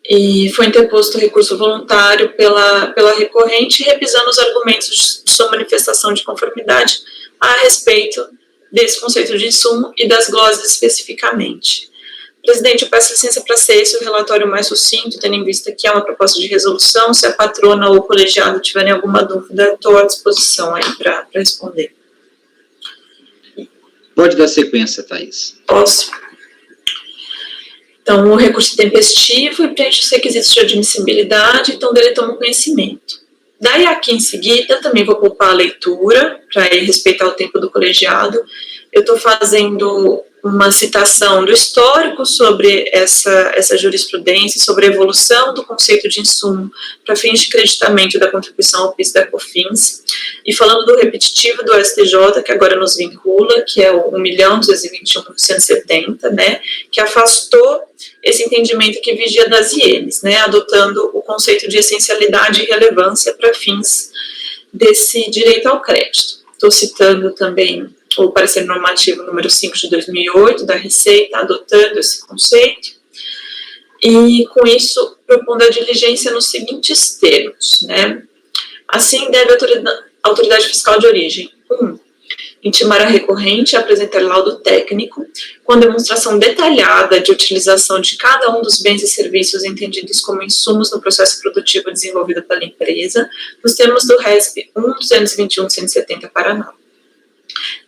E foi interposto recurso voluntário pela recorrente, revisando os argumentos de sua manifestação de conformidade a respeito desse conceito de insumo e das glosas especificamente. Presidente, eu peço licença para ser esse o relatório mais sucinto, tendo em vista que é uma proposta de resolução. Se a patrona ou o colegiado tiverem alguma dúvida, estou à disposição aí para responder. Pode dar sequência, Thaís. Posso. Então, o recurso tempestivo e preenche os requisitos de admissibilidade, então dele toma conhecimento. Daí, aqui em seguida, também vou poupar a leitura, para respeitar o tempo do colegiado. Eu estou fazendo uma citação do histórico sobre essa jurisprudência, sobre a evolução do conceito de insumo para fins de creditamento da contribuição ao PIS da COFINS, e falando do repetitivo do STJ, que agora nos vincula, que é o 1.221.170, né, que afastou esse entendimento que vigia das ienes, né, adotando o conceito de essencialidade e relevância para fins desse direito ao crédito. Estou citando também o parecer normativo número 5 de 2008 da Receita, adotando esse conceito, e com isso propondo a diligência nos seguintes termos, né? Assim, deve a autoridade fiscal de origem: 1. Intimar a recorrente a apresentar laudo técnico com demonstração detalhada de utilização de cada um dos bens e serviços entendidos como insumos no processo produtivo desenvolvido pela empresa, nos termos do RESP 1.221.170 Paraná.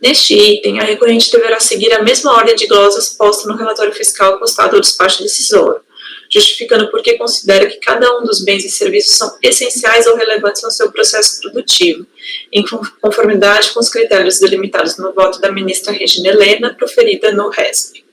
Neste item, a recorrente deverá seguir a mesma ordem de glosas posta no relatório fiscal postado ao despacho decisório, justificando por que considera que cada um dos bens e serviços são essenciais ou relevantes no seu processo produtivo, em conformidade com os critérios delimitados no voto da ministra Regina Helena, proferida no RESP.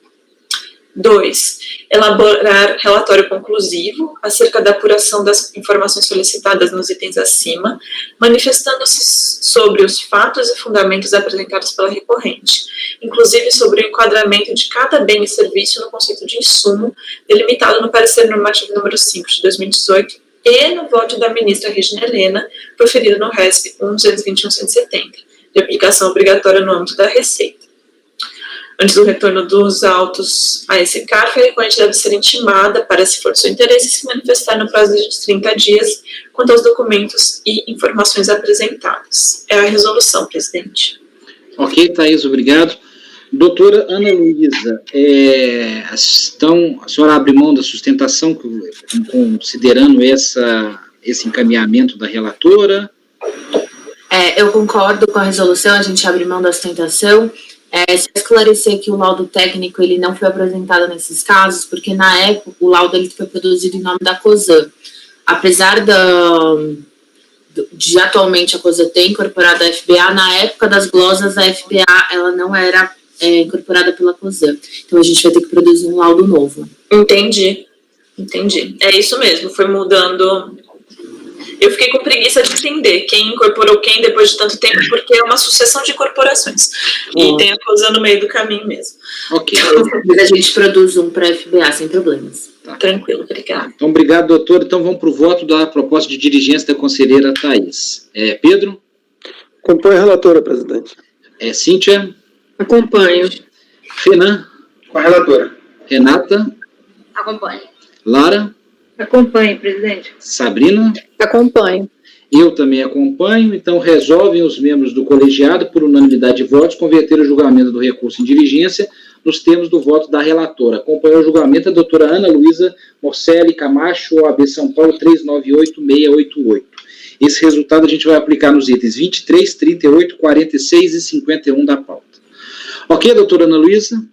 2. Elaborar relatório conclusivo acerca da apuração das informações solicitadas nos itens acima, manifestando-se sobre os fatos e fundamentos apresentados pela recorrente, inclusive sobre o enquadramento de cada bem e serviço no conceito de insumo, delimitado no parecer normativo número 5 de 2018 e no voto da ministra Regina Helena, proferido no RESP 1.221.170, de aplicação obrigatória no âmbito da Receita. Antes do retorno dos autos a esse CARF, a recorrente deve ser intimada para, se for do seu interesse, se manifestar no prazo de 30 dias quanto aos documentos e informações apresentadas. É a resolução, presidente. Ok, Thaís, obrigado. Doutora Ana Luísa, a senhora abre mão da sustentação, considerando esse encaminhamento da relatora? Eu concordo com a resolução, a gente abre mão da sustentação. Só esclarecer que o laudo técnico ele não foi apresentado nesses casos, porque na época o laudo ele foi produzido em nome da COSAN. Apesar de atualmente a COSAN ter incorporado a FBA, na época das glosas a FBA ela não era incorporada pela COSAN. Então a gente vai ter que produzir um laudo novo. Entendi. É isso mesmo, foi mudando. Eu fiquei com preguiça de entender quem incorporou quem depois de tanto tempo, porque é uma sucessão de incorporações. E tem a coisa no meio do caminho mesmo. Ok. Mas a gente produz um para FBA sem problemas. Tá. Tranquilo, obrigada. Então, obrigado, doutor. Então, vamos para o voto da proposta de dirigência da conselheira Thaís. Pedro? Acompanho a relatora, presidente. Cíntia? Acompanho. Renan? Com a relatora. Renata? Acompanhe. Lara? Acompanho, presidente. Sabrina? Acompanho. Eu também acompanho. Então, resolvem os membros do colegiado, por unanimidade de votos, converter o julgamento do recurso em diligência nos termos do voto da relatora. Acompanhou o julgamento a doutora Ana Luísa Morcelli Camacho, OAB São Paulo 398688. Esse resultado a gente vai aplicar nos itens 23, 38, 46 e 51 da pauta. Ok, doutora Ana Luísa?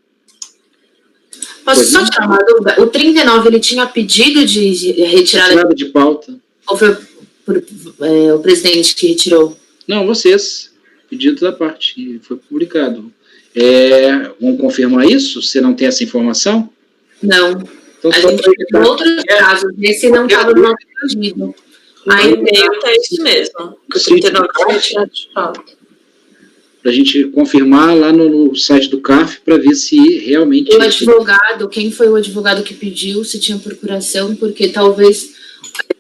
Posso só tirar uma dúvida? O 39, ele tinha pedido de retirada de pauta. Ou foi o presidente que retirou? Não, vocês. Pedido da parte, que foi publicado. Vamos confirmar isso? Você não tem essa informação? Não. Então, A gente tem outros casos, esse não estava no nosso pedido. Aí o meio tá isso mesmo. Que o 39 foi retirado de pauta. Para a gente confirmar lá no site do CARF para ver se realmente... O advogado, quem foi o advogado que pediu, se tinha procuração, porque talvez,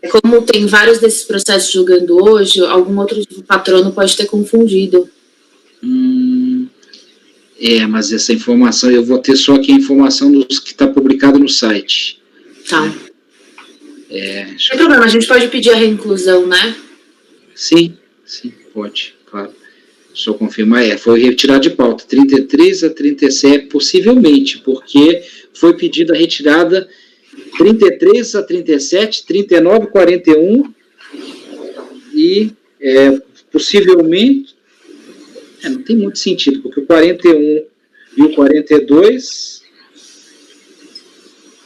como tem vários desses processos julgando hoje, algum outro patrono pode ter confundido. Mas essa informação, eu vou ter só aqui a informação dos que está publicado no site. Tá. Não tem problema, a gente pode pedir a reinclusão, né? Sim, pode, claro. Só confirmar, foi retirado de pauta, 33 a 37, possivelmente, porque foi pedida a retirada 33 a 37, 39 a 41, e possivelmente, não tem muito sentido, porque o 41 e o 42...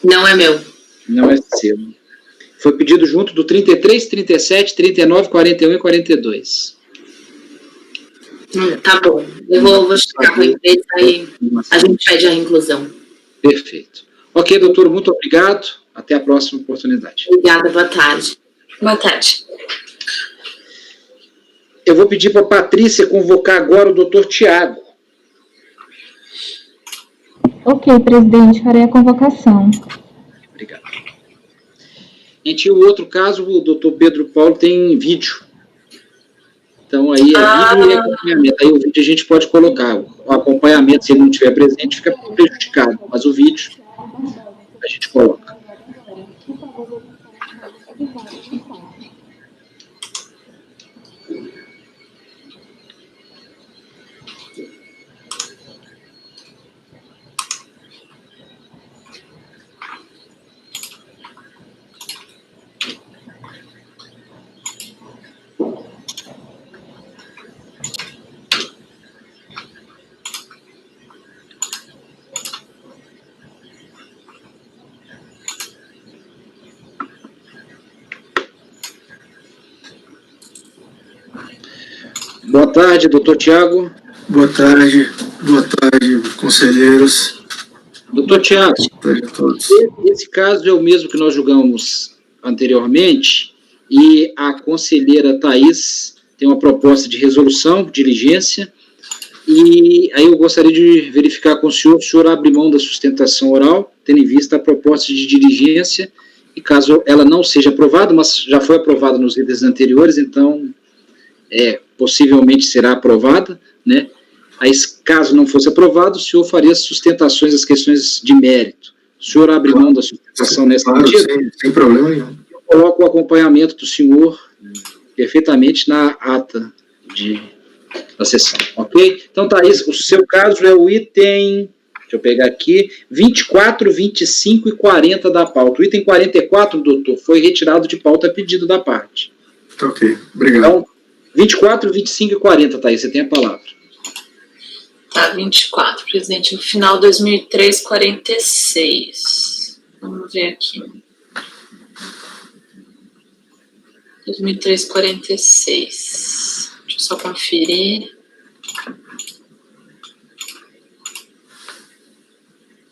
Não é meu. Não é seu. Foi pedido junto do 33, 37, 39, 41 e 42. Tá bom. Eu vou chegar com a empresa e a gente pede a inclusão. Perfeito. Ok, doutor, muito obrigado. Até a próxima oportunidade. Obrigada, boa tarde. Boa tarde. Eu vou pedir para a Patrícia convocar agora o doutor Tiago. Ok, presidente, farei a convocação. Obrigado. Gente, o outro caso, o doutor Pedro Paulo tem vídeo. Então, aí é vídeo e acompanhamento. Aí o vídeo a gente pode colocar. O acompanhamento, se ele não estiver presente, fica prejudicado. Mas o vídeo a gente coloca. Boa tarde, doutor Tiago. Boa tarde, conselheiros. Doutor Tiago, Boa tarde a todos. Esse caso é o mesmo que nós julgamos anteriormente, e a conselheira Thaís tem uma proposta de resolução, de diligência, e aí eu gostaria de verificar com o senhor abre mão da sustentação oral, tendo em vista a proposta de diligência, e caso ela não seja aprovada, mas já foi aprovada nos itens anteriores, então possivelmente será aprovada, né? Aí, caso não fosse aprovado, o senhor faria as sustentações das questões de mérito. O senhor abre mão da sustentação nessa medida? Sem problema nenhum. Eu coloco o acompanhamento do senhor perfeitamente na ata da sessão, ok? Então, Thaís, o seu caso é o item, deixa eu pegar aqui, 24, 25 e 40 da pauta. O item 44, doutor, foi retirado de pauta a pedido da parte. Ok, obrigado. Então, 24, 25 e 40, Thaís, você tem a palavra. Tá, 24, presidente. No final, 2003, 46. Vamos ver aqui. 2003, 46. Deixa eu só conferir.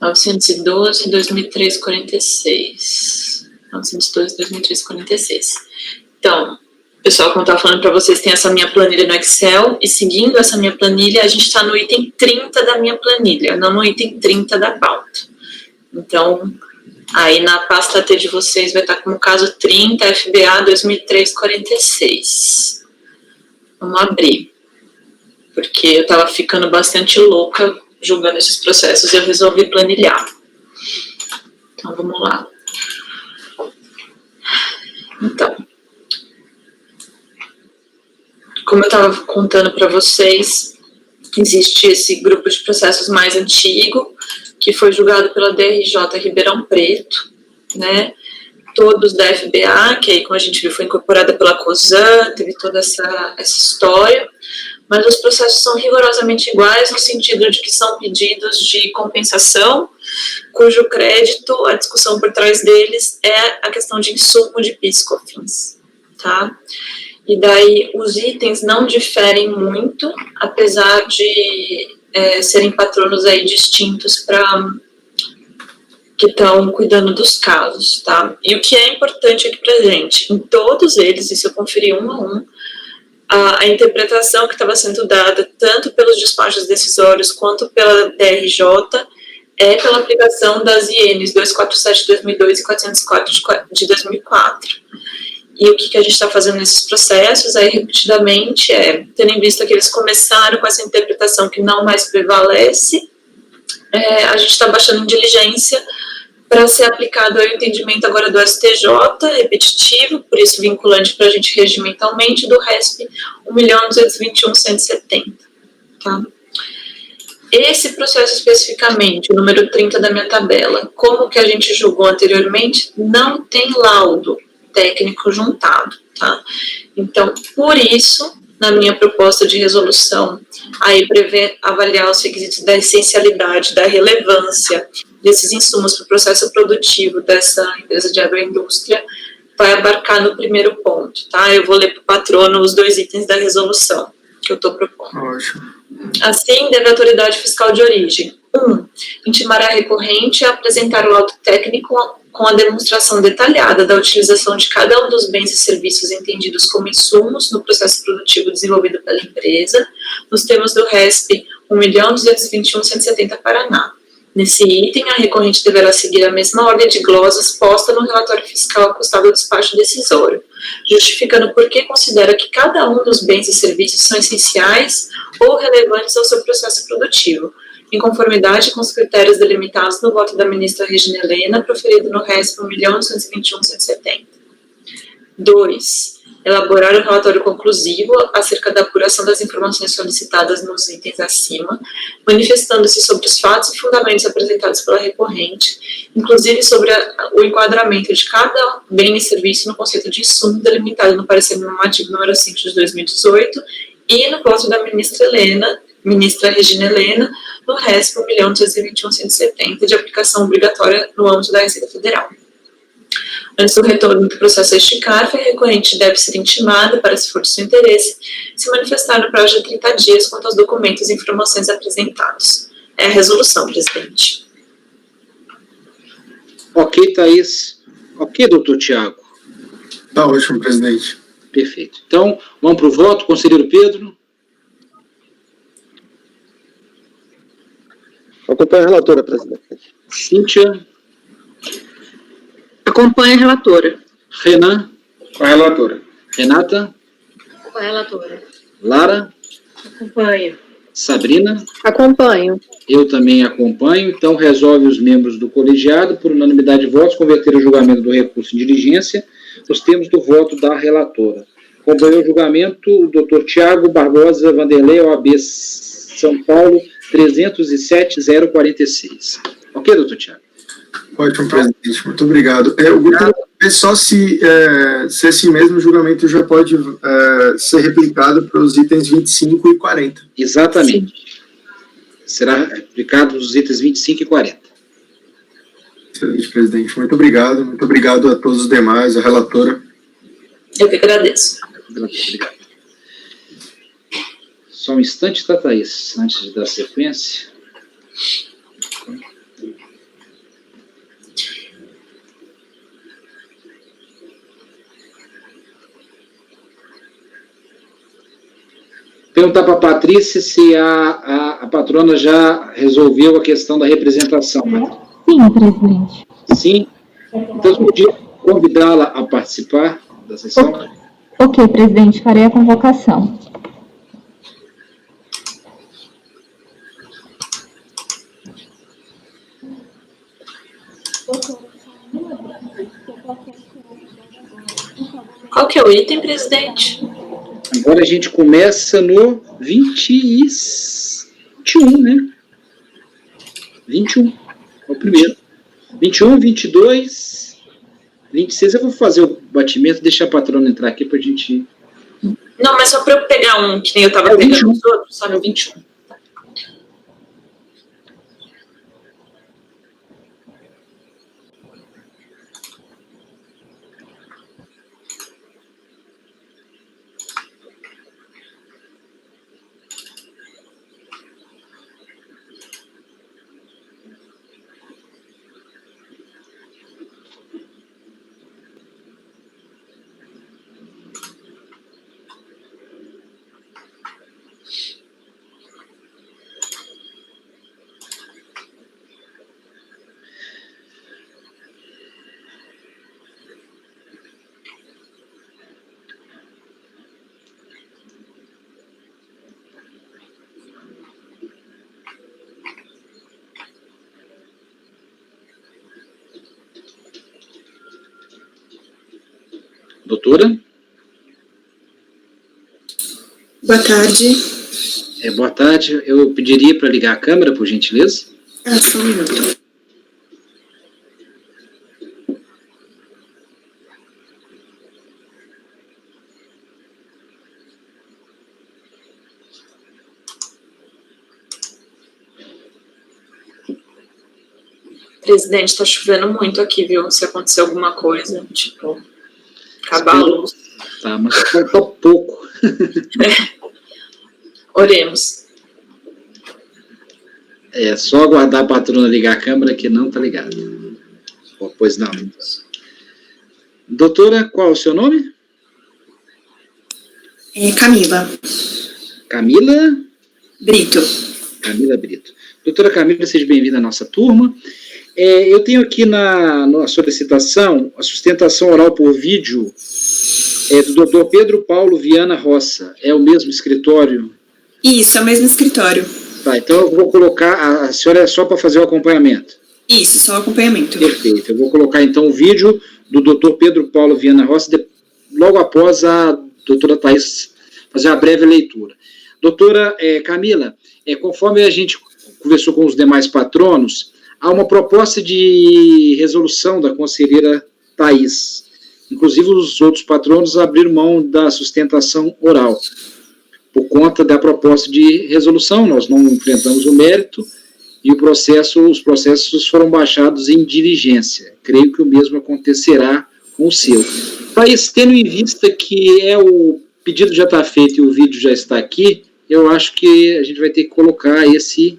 912, 2003, 46. 912, 2003, 46. Então, Pessoal, como eu estava falando para vocês, tem essa minha planilha no Excel, e seguindo essa minha planilha, a gente está no item 30 da minha planilha, não no item 30 da pauta. Então, aí na pasta T de vocês vai estar como caso 30, FBA 2003-46. Vamos abrir. Porque eu estava ficando bastante louca julgando esses processos e eu resolvi planilhar. Então, vamos lá. Então, como eu estava contando para vocês, existe esse grupo de processos mais antigo, que foi julgado pela DRJ Ribeirão Preto, né? Todos da FBA, que aí, como a gente viu, foi incorporada pela COSAN, teve toda essa história, mas os processos são rigorosamente iguais no sentido de que são pedidos de compensação, cujo crédito, a discussão por trás deles é a questão de insumo de PIS/COFINS, tá? E daí os itens não diferem muito, apesar de serem patronos aí distintos para que estão cuidando dos casos, tá? E o que é importante aqui pra gente, em todos eles, isso eu conferi um a um, a interpretação que estava sendo dada tanto pelos despachos decisórios quanto pela DRJ é pela aplicação das INs 247 de 2002 e 404 de 2004. E o que a gente está fazendo nesses processos aí, repetidamente, tendo em vista que eles começaram com essa interpretação que não mais prevalece, a gente está baixando em diligência para ser aplicado ao entendimento agora do STJ, repetitivo, por isso vinculante para a gente regimentalmente, do RESP 1.221.170, tá? Esse processo especificamente, o número 30 da minha tabela, como que a gente julgou anteriormente, não tem laudo técnico juntado, tá? Então, por isso, na minha proposta de resolução, aí prevê avaliar os requisitos da essencialidade, da relevância desses insumos para o processo produtivo dessa empresa de agroindústria, vai abarcar no primeiro ponto, tá? Eu vou ler para o patrono os 2 itens da resolução que eu estou propondo. Ótimo. Assim, deve a autoridade fiscal de origem: 1. Intimar a recorrente a apresentar o laudo técnico com a demonstração detalhada da utilização de cada um dos bens e serviços entendidos como insumos no processo produtivo desenvolvido pela empresa, nos termos do RESP 1.221.170 Paraná. Nesse item, a recorrente deverá seguir a mesma ordem de glosas posta no relatório fiscal acostado ao despacho decisório, justificando por que considera que cada um dos bens e serviços são essenciais ou relevantes ao seu processo produtivo, em conformidade com os critérios delimitados no voto da ministra Regina Helena, proferido no RESP 1.221.170. 2. Elaborar o relatório conclusivo acerca da apuração das informações solicitadas nos itens acima, manifestando-se sobre os fatos e fundamentos apresentados pela recorrente, inclusive sobre o enquadramento de cada bem e serviço no conceito de insumo delimitado no parecer normativo número 5 de 2018 e no voto da ministra Regina Helena, no RESP 1.221.170, de aplicação obrigatória no âmbito da Receita Federal. Antes do retorno do processo a este CARF, a recorrente deve ser intimada para, se for de seu interesse, se manifestar no prazo de 30 dias quanto aos documentos e informações apresentados. É a resolução, presidente. Ok, Thaís. Ok, doutor Tiago. Tá ótimo, presidente. Perfeito. Então, vamos para o voto. Conselheiro Pedro. Acompanho a relatora, presidente. Cíntia. Acompanho a relatora. Renan. Com a relatora. Renata. Com a relatora. Lara. Acompanho. Sabrina. Acompanho. Eu também acompanho. Então, resolve os membros do colegiado, por unanimidade de votos, converter o julgamento do recurso em diligência nos termos do voto da relatora. Acompanhou o julgamento o doutor Tiago Barbosa Vanderlei, OAB São Paulo, 307.046. Ok, doutor Tiago? Ótimo, presidente. Muito obrigado. Eu gostaria de ver só se esse mesmo julgamento já pode ser replicado para os itens 25 e 40. Exatamente. Sim. Será replicado os itens 25 e 40. Excelente, presidente. Muito obrigado. Muito obrigado a todos os demais, a relatora. Eu que agradeço. Obrigado. Só um instante, tá, Thaís? Antes de dar sequência. perguntar para a Patrícia se a patrona já resolveu a questão da representação. Sim, presidente. Sim? Então, eu podia convidá-la a participar da sessão? Ok, presidente, farei a convocação. Qual que é o item, presidente? Agora a gente começa no 21, né? 21, é o primeiro. 21, 22, 26. Eu vou fazer o batimento, deixar a patrona entrar aqui para a gente... Não, mas só para eu pegar um, que nem eu estava pegando 21. Os outros, só no 21. Doutora? Boa tarde. Boa tarde. Eu pediria para ligar a câmera, por gentileza. Só um minuto. Presidente, está chovendo muito aqui, viu? Se acontecer alguma coisa, tipo, acabar a luz. Tá, mas falta pouco. Oremos. É só aguardar a patrona ligar a câmera que não está ligada. Pois não. Doutora, qual o seu nome? Camila. Camila? Brito. Camila Brito. Doutora Camila, seja bem-vinda à nossa turma. Eu tenho aqui na solicitação a sustentação oral por vídeo do Dr. Pedro Paulo Viana Roça. É o mesmo escritório? Isso, é o mesmo escritório. Tá, então eu vou colocar, a senhora é só para fazer o acompanhamento? Isso, só o acompanhamento. Perfeito, eu vou colocar então o vídeo do Dr. Pedro Paulo Viana Roça, logo após a doutora Thaís fazer a breve leitura. Doutora Camila, conforme a gente conversou com os demais patronos, há uma proposta de resolução da conselheira Thaís. Inclusive, os outros patronos abriram mão da sustentação oral. Por conta da proposta de resolução, nós não enfrentamos o mérito e os processos foram baixados em diligência. Creio que o mesmo acontecerá com o seu. Thaís, tendo em vista que o pedido já está feito e o vídeo já está aqui, eu acho que a gente vai ter que colocar esse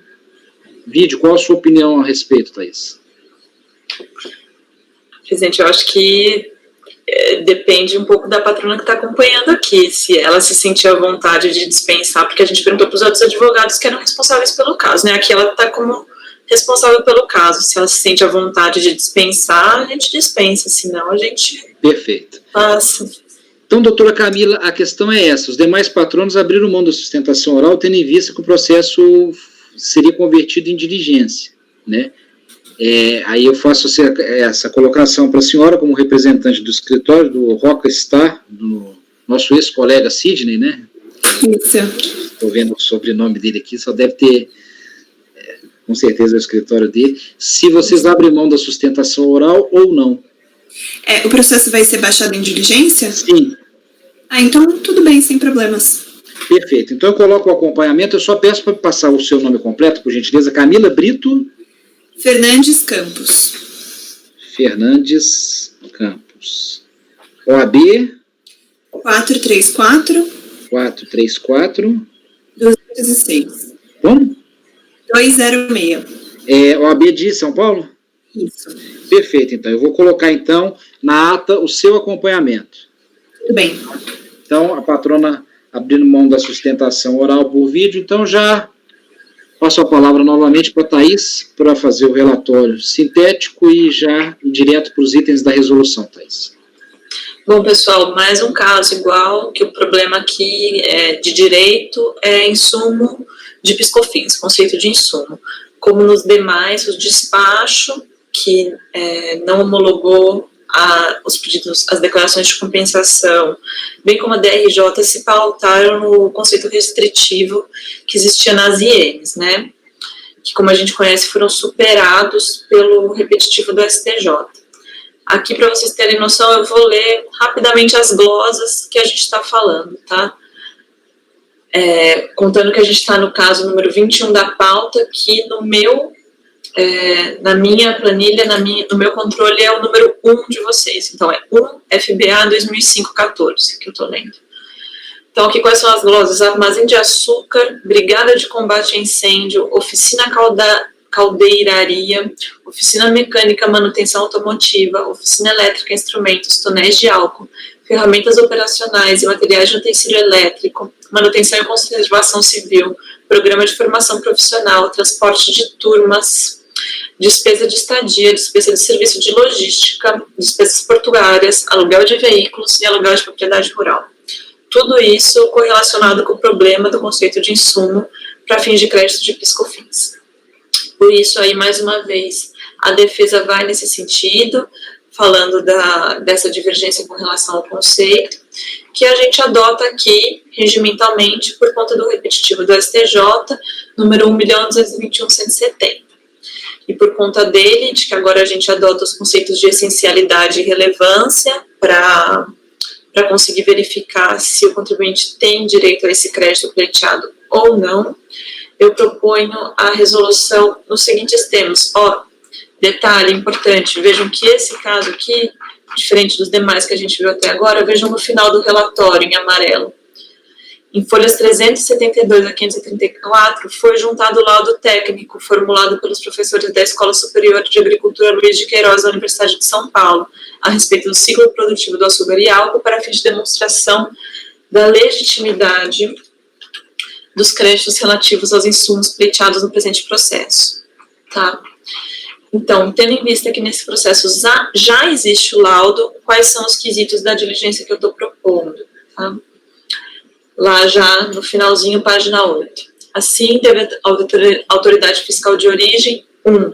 vídeo. Qual a sua opinião a respeito, Thaís? Presidente, eu acho que depende um pouco da patrona que está acompanhando aqui, se ela se sentir à vontade de dispensar, porque a gente perguntou para os outros advogados que eram responsáveis pelo caso, né? Aqui ela está como responsável pelo caso. Se ela se sente à vontade de dispensar, a gente dispensa, senão a gente... Perfeito. Passa. Então, doutora Camila, a questão é essa. Os demais patronos abriram mão da sustentação oral, tendo em vista que o processo seria convertido em diligência, né? Aí eu faço essa colocação para a senhora como representante do escritório do Roca Star, do nosso ex-colega Sidney, né? Isso. Estou vendo o sobrenome dele aqui, só deve ter, com certeza, o escritório dele. Se vocês abrem mão da sustentação oral ou não. O processo vai ser baixado em diligência? Sim. Então tudo bem, sem problemas. Perfeito. Então eu coloco o acompanhamento, eu só peço para passar o seu nome completo, por gentileza. Camila Brito Fernandes Campos. Fernandes Campos. OAB 434 206. Como? 206. OAB de São Paulo? Isso. Perfeito, então. Eu vou colocar, então, na ata o seu acompanhamento. Tudo bem. Então, a patrona abrindo mão da sustentação oral por vídeo. Então, já passo a palavra novamente para a Thaís, para fazer o relatório sintético e já ir direto para os itens da resolução, Thaís. Bom, pessoal, mais um caso igual, que o problema aqui de direito é insumo de PiscoFins, conceito de insumo. Como nos demais, o despacho que não homologou os pedidos, as declarações de compensação, bem como a DRJ, se pautaram no conceito restritivo que existia nas IENs, né? Que, como a gente conhece, foram superados pelo repetitivo do STJ. Aqui, para vocês terem noção, eu vou ler rapidamente as glosas que a gente está falando, tá? Contando que a gente está no caso número 21 da pauta, que na minha planilha, no meu controle, é o número 1 de vocês. Então, é 1 FBA 2005-14, que eu estou lendo. Então, aqui quais são as glosas? Armazém de açúcar, Brigada de Combate a Incêndio, Oficina Caldeiraria, Oficina Mecânica, Manutenção Automotiva, Oficina Elétrica, Instrumentos, Tonéis de Álcool, Ferramentas Operacionais e Materiais de Utensílio Elétrico, Manutenção e Conservação Civil, Programa de Formação Profissional, Transporte de Turmas, Despesa de estadia, despesa de serviço de logística, despesas portuárias, aluguel de veículos e aluguel de propriedade rural. Tudo isso correlacionado com o problema do conceito de insumo para fins de crédito de PiscoFins. Por isso, aí, mais uma vez, a defesa vai nesse sentido, falando dessa divergência com relação ao conceito, que a gente adota aqui, regimentalmente, por conta do repetitivo do STJ, número 1.221.170. E por conta dele, de que agora a gente adota os conceitos de essencialidade e relevância para conseguir verificar se o contribuinte tem direito a esse crédito pleiteado ou não, eu proponho a resolução nos seguintes termos. Detalhe importante, vejam que esse caso aqui, diferente dos demais que a gente viu até agora, vejam no final do relatório, em amarelo. Em folhas 372 a 534, foi juntado o laudo técnico formulado pelos professores da Escola Superior de Agricultura Luiz de Queiroz da Universidade de São Paulo, a respeito do ciclo produtivo do açúcar e álcool, para fins de demonstração da legitimidade dos créditos relativos aos insumos pleiteados no presente processo. Tá? Então, tendo em vista que nesse processo já existe o laudo, quais são os quesitos da diligência que eu estou propondo? Tá? Lá já no finalzinho, página 8. Assim, deve a autoridade fiscal de origem, 1.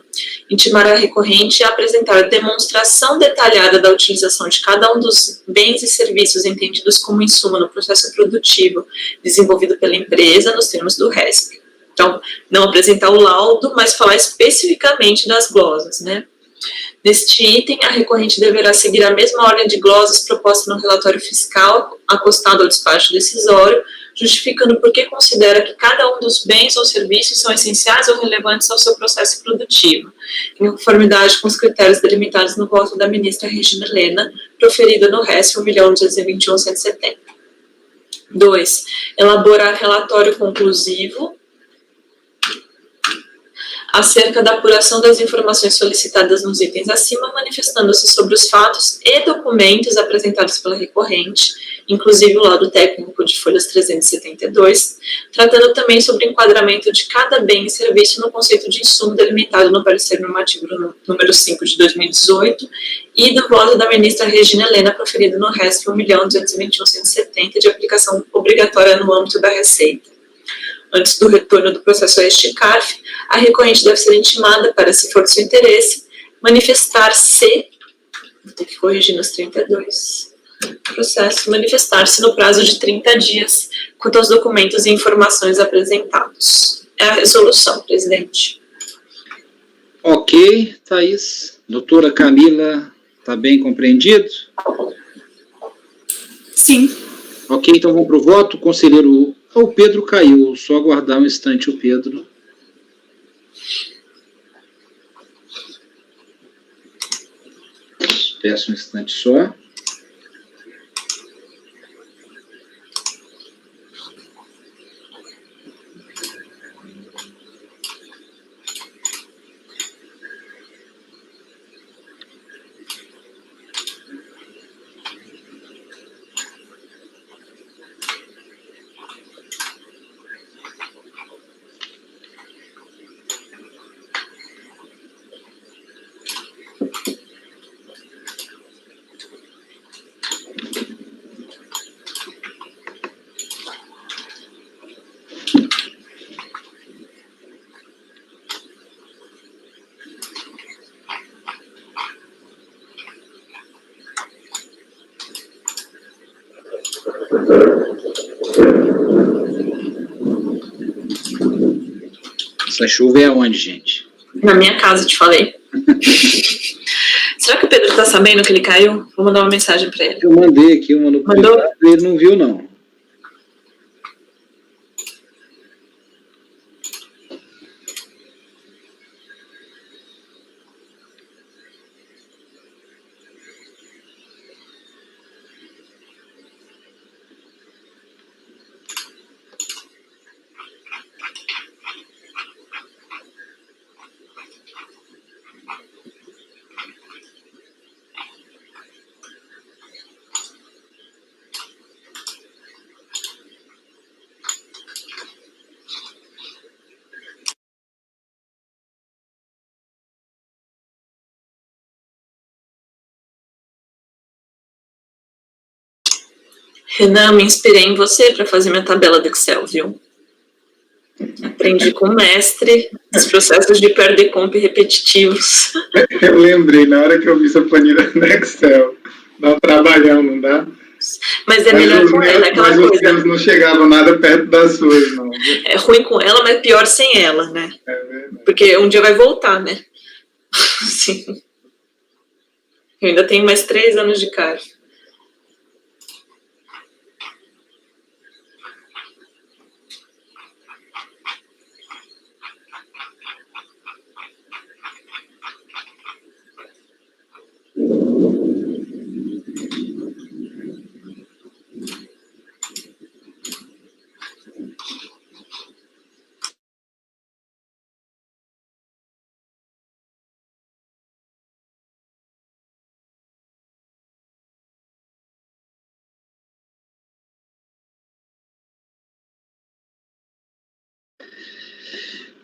Intimar a recorrente a apresentar demonstração detalhada da utilização de cada um dos bens e serviços entendidos como insumo no processo produtivo desenvolvido pela empresa nos termos do RESP. Então, não apresentar o laudo, mas falar especificamente das glosas, né? Neste item, a recorrente deverá seguir a mesma ordem de glosas proposta no relatório fiscal, acostado ao despacho decisório, justificando por que considera que cada um dos bens ou serviços são essenciais ou relevantes ao seu processo produtivo, em conformidade com os critérios delimitados no voto da ministra Regina Helena, proferido no RESP 1.221.170. 2. Elaborar relatório conclusivo acerca da apuração das informações solicitadas nos itens acima, manifestando-se sobre os fatos e documentos apresentados pela recorrente, inclusive o laudo técnico de folhas 372, tratando também sobre o enquadramento de cada bem e serviço no conceito de insumo delimitado no parecer normativo número 5 de 2018 e do voto da ministra Regina Helena, proferido no RESP 1.221.170, de aplicação obrigatória no âmbito da Receita. Antes do retorno do processo a este CARF, a recorrente deve ser intimada para, se for do seu interesse, manifestar-se, vou ter que corrigir nos 32, processo, manifestar-se no prazo de 30 dias quanto aos documentos e informações apresentados. É a resolução, presidente. Ok, Thaís. Doutora Camila, está bem compreendido? Sim. Ok, então vamos para o voto. O conselheiro... O Pedro caiu, só aguardar um instante o Pedro. Peço um instante só. Essa chuva é aonde, gente? Na minha casa, te falei. Será que o Pedro tá sabendo que ele caiu? Vou mandar uma mensagem para ele. Eu mandei aqui uma no Mandou? privado e ele não viu, não. Renan, me inspirei em você para fazer minha tabela do Excel, viu? Aprendi com o mestre os processos de perder comp repetitivos. Eu lembrei, na hora que eu vi essa planilha no Excel, dá um trabalhão, não dá? Mas é melhor os com meus, ela, aquela mas os coisa. meus não chegavam nada perto das suas, não. É ruim com ela, mas pior sem ela, né? É verdade. Porque um dia vai voltar, né? Sim. Eu ainda tenho mais 3 anos de cara.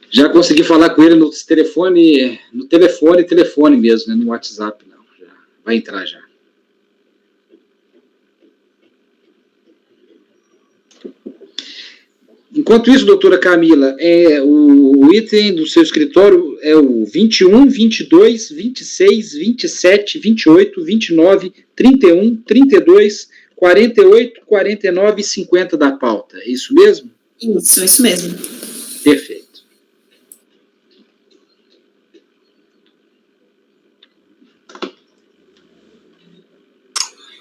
Já consegui falar com ele no telefone mesmo, né, no WhatsApp, não. Já vai entrar já. Enquanto isso, doutora Camila, o item do seu escritório é o 21, 22, 26, 27, 28, 29, 31, 32, 48, 49 e 50 da pauta. É isso mesmo? Isso mesmo. Perfeito.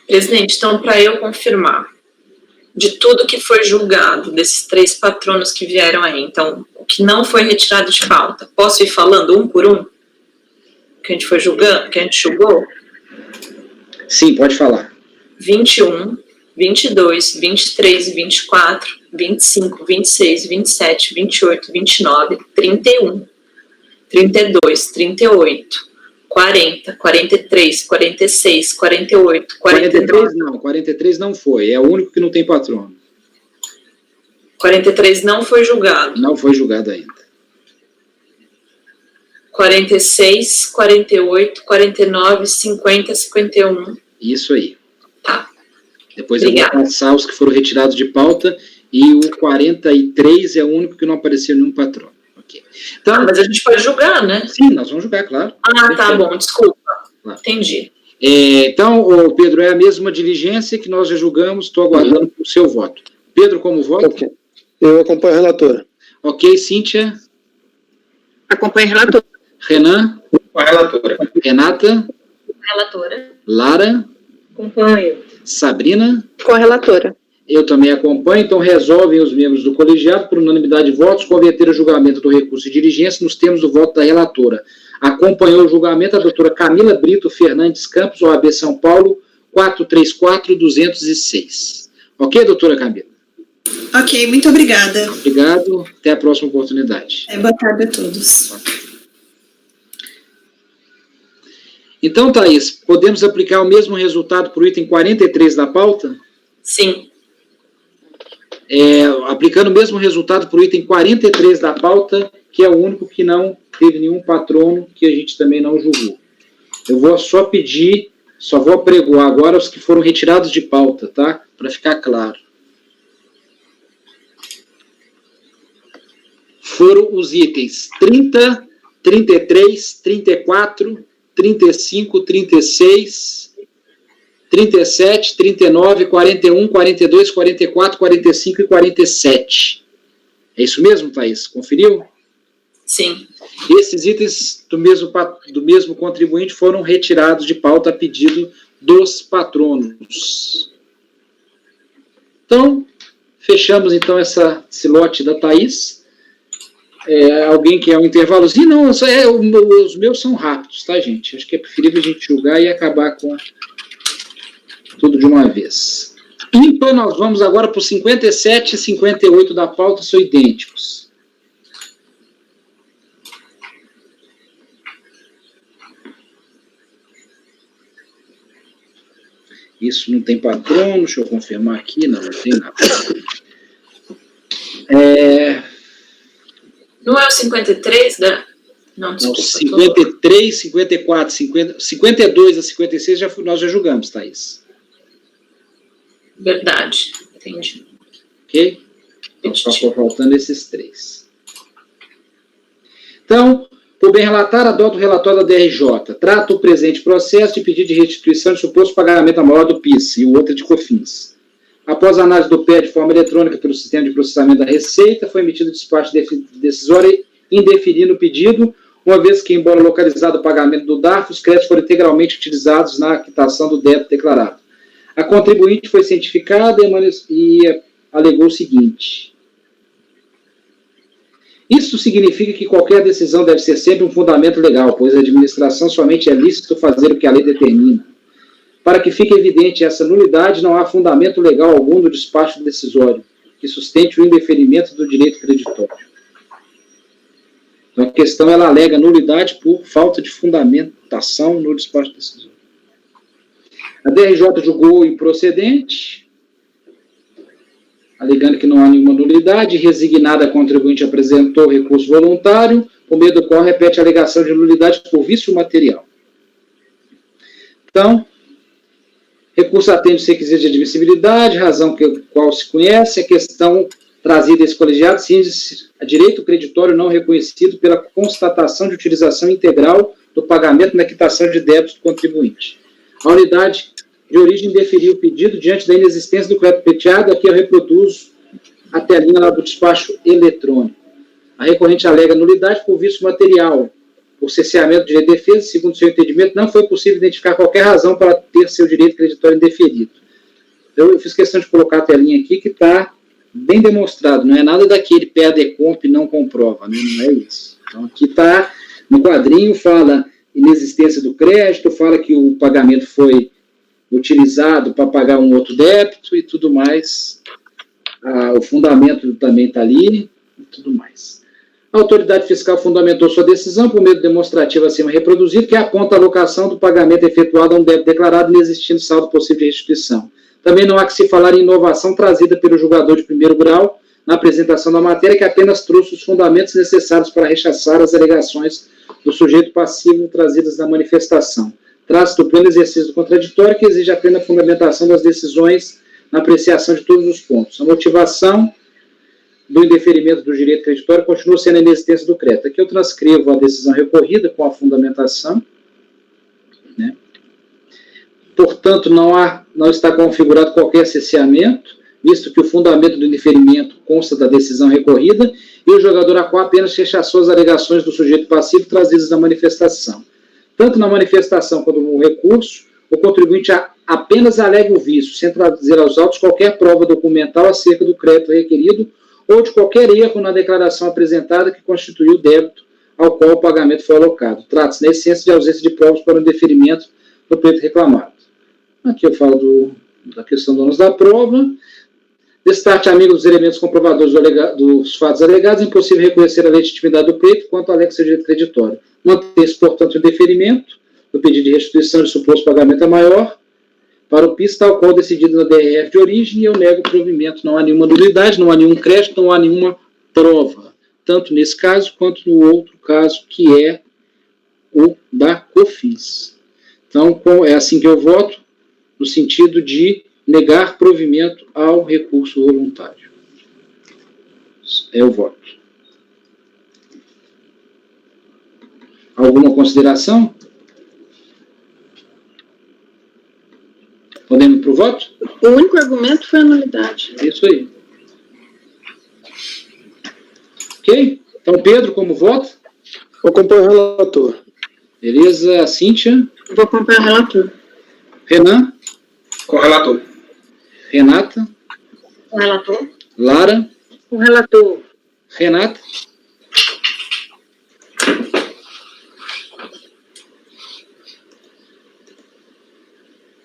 Presidente, então, para eu confirmar, de tudo que foi julgado, desses 3 patronos que vieram aí, então, o que não foi retirado de pauta, posso ir falando um por um? Que a gente foi julgando, que a gente julgou? Sim, pode falar. 21, 22, 23, 24, 25, 26, 27, 28, 29, 31, 32, 38, 40, 43, 46, 48, 49. 43 não foi, é o único que não tem patrono. 43 não foi julgado. Não foi julgado ainda. 46, 48, 49, 50, 51. Isso aí. Tá. Depois Obrigada. eu vou passar os que foram retirados de pauta e o 43 é o único que não apareceu nenhum patrono. Okay. Então, Mas a gente pode julgar, né? sim, nós vamos julgar, claro. Ah, tá bom, desculpa. Claro. Entendi. Então, Pedro, é a mesma diligência que nós já julgamos, estou aguardando o seu voto. Pedro, como voto? Ok. Eu acompanho a relatora. Ok, Cíntia? Acompanho a relatora. Renan? Com a relatora. Renata? Relatora. Lara? Acompanho. Sabrina? Com a relatora. Eu também acompanho, então resolvem os membros do colegiado, por unanimidade de votos, converter o julgamento do recurso de diligência nos termos do voto da relatora. Acompanhou o julgamento a doutora Camila Brito Fernandes Campos, OAB São Paulo, 434-206. Ok, doutora Camila? Ok, muito obrigada. Obrigado, até a próxima oportunidade. Boa tarde a todos. Então, Thaís, podemos aplicar o mesmo resultado para o item 43 da pauta? Sim. Aplicando o mesmo resultado para o item 43 da pauta, que é o único que não teve nenhum patrono, que a gente também não julgou. Eu vou só pedir, só vou apregoar agora os que foram retirados de pauta, tá? Para ficar claro. Foram os itens 30, 33, 34, 35, 36, 37, 39, 41, 42, 44, 45 e 47. É isso mesmo, Thaís? Conferiu? Sim. Esses itens do mesmo contribuinte foram retirados de pauta a pedido dos patronos. Então, fechamos então esse lote da Thaís. Alguém quer um intervalozinho? Não, os meus são rápidos, tá, gente? Acho que é preferível a gente julgar e acabar com tudo de uma vez. Ímpar, nós vamos agora para os 57 e 58 da pauta, são idênticos. Isso não tem patrono, deixa eu confirmar aqui, não tem nada. Não é o 53 da... Não, desculpa. 53, 54, 52 a 56 nós já julgamos, Thaís. Verdade, entendi. Ok? Então, só faltando esses 3. Então, por bem relatar, adota o relatório da DRJ. Trata o presente processo de pedido de restituição de suposto pagamento a maior do PIS e o outro de COFINS. Após a análise do PE de forma eletrônica pelo sistema de processamento da Receita, foi emitido despacho decisório indeferindo o pedido, uma vez que, embora localizado o pagamento do DARF, os créditos foram integralmente utilizados na quitação do débito declarado. A contribuinte foi cientificada e alegou o seguinte: isso significa que qualquer decisão deve ser sempre um fundamento legal, pois a administração somente é lícito fazer o que a lei determina. Para que fique evidente essa nulidade, não há fundamento legal algum do despacho decisório que sustente o indeferimento do direito creditório. Então, a questão, ela alega nulidade por falta de fundamentação no despacho decisório. A DRJ julgou improcedente, alegando que não há nenhuma nulidade. Resignada, a contribuinte apresentou recurso voluntário, por meio do qual repete a alegação de nulidade por vício material. Então, recurso atende os requisitos de admissibilidade, razão qual se conhece, a questão trazida a esse colegiado, cinge-se a direito creditório não reconhecido pela constatação de utilização integral do pagamento na quitação de débitos do contribuinte. A unidade de origem deferiu o pedido diante da inexistência do crédito pleiteado. Aqui eu reproduzo a telinha lá do despacho eletrônico. A recorrente alega nulidade por vício material. Por cesseamento do direito de defesa, segundo seu entendimento, não foi possível identificar qualquer razão para ter seu direito creditório indeferido. Então, eu fiz questão de colocar a telinha aqui que está bem demonstrado. Não é nada daquele PADComp não comprova, né? Não é isso. Então, aqui está, no quadrinho, fala inexistência do crédito, fala que o pagamento foi utilizado para pagar um outro débito e tudo mais. O fundamento também está ali e tudo mais. A autoridade fiscal fundamentou sua decisão por meio demonstrativo acima reproduzido, que aponta a alocação do pagamento efetuado a um débito declarado, inexistindo saldo possível de restituição. Também não há que se falar em inovação trazida pelo julgador de primeiro grau na apresentação da matéria, que apenas trouxe os fundamentos necessários para rechaçar as alegações do sujeito passivo trazidas na manifestação. Trata-se do pleno exercício do contraditório, que exige a plena fundamentação das decisões na apreciação de todos os pontos. A motivação do indeferimento do direito creditório continua sendo a inexistência do crédito. Aqui eu transcrevo a decisão recorrida com a fundamentação, né? Portanto, não está configurado qualquer cesseamento, visto que o fundamento do indeferimento consta da decisão recorrida e o jogador aqua apenas rechaçou as alegações do sujeito passivo trazidas na manifestação. Tanto na manifestação quanto no recurso, o contribuinte apenas alega o vício, sem trazer aos autos qualquer prova documental acerca do crédito requerido ou de qualquer erro na declaração apresentada que constituiu o débito ao qual o pagamento foi alocado. Trata-se, na essência, de ausência de provas para o indeferimento do pleito reclamado. Aqui eu falo da questão do ônus da prova. Destarte amigo dos elementos comprovadores dos fatos alegados, é impossível reconhecer a legitimidade do pleito quanto alega seu direito creditório. Mantém-se, portanto, o deferimento do pedido de restituição de suposto pagamento a maior para o PIS, tal qual decidido na DRF de origem, e eu nego o provimento. Não há nenhuma nulidade, não há nenhum crédito, não há nenhuma prova, tanto nesse caso quanto no outro caso, que é o da COFINS. Então, é assim que eu voto, no sentido de negar provimento ao recurso voluntário. É o voto. Alguma consideração? Podemos ir para o voto? O único argumento foi a nulidade. É isso aí. Ok? Então, Pedro, como voto? Vou acompanhar o relator. Beleza. Cíntia? Vou acompanhar o relator. Renan? Com o relator. Renata? O relator? Lara? O relator. Renata?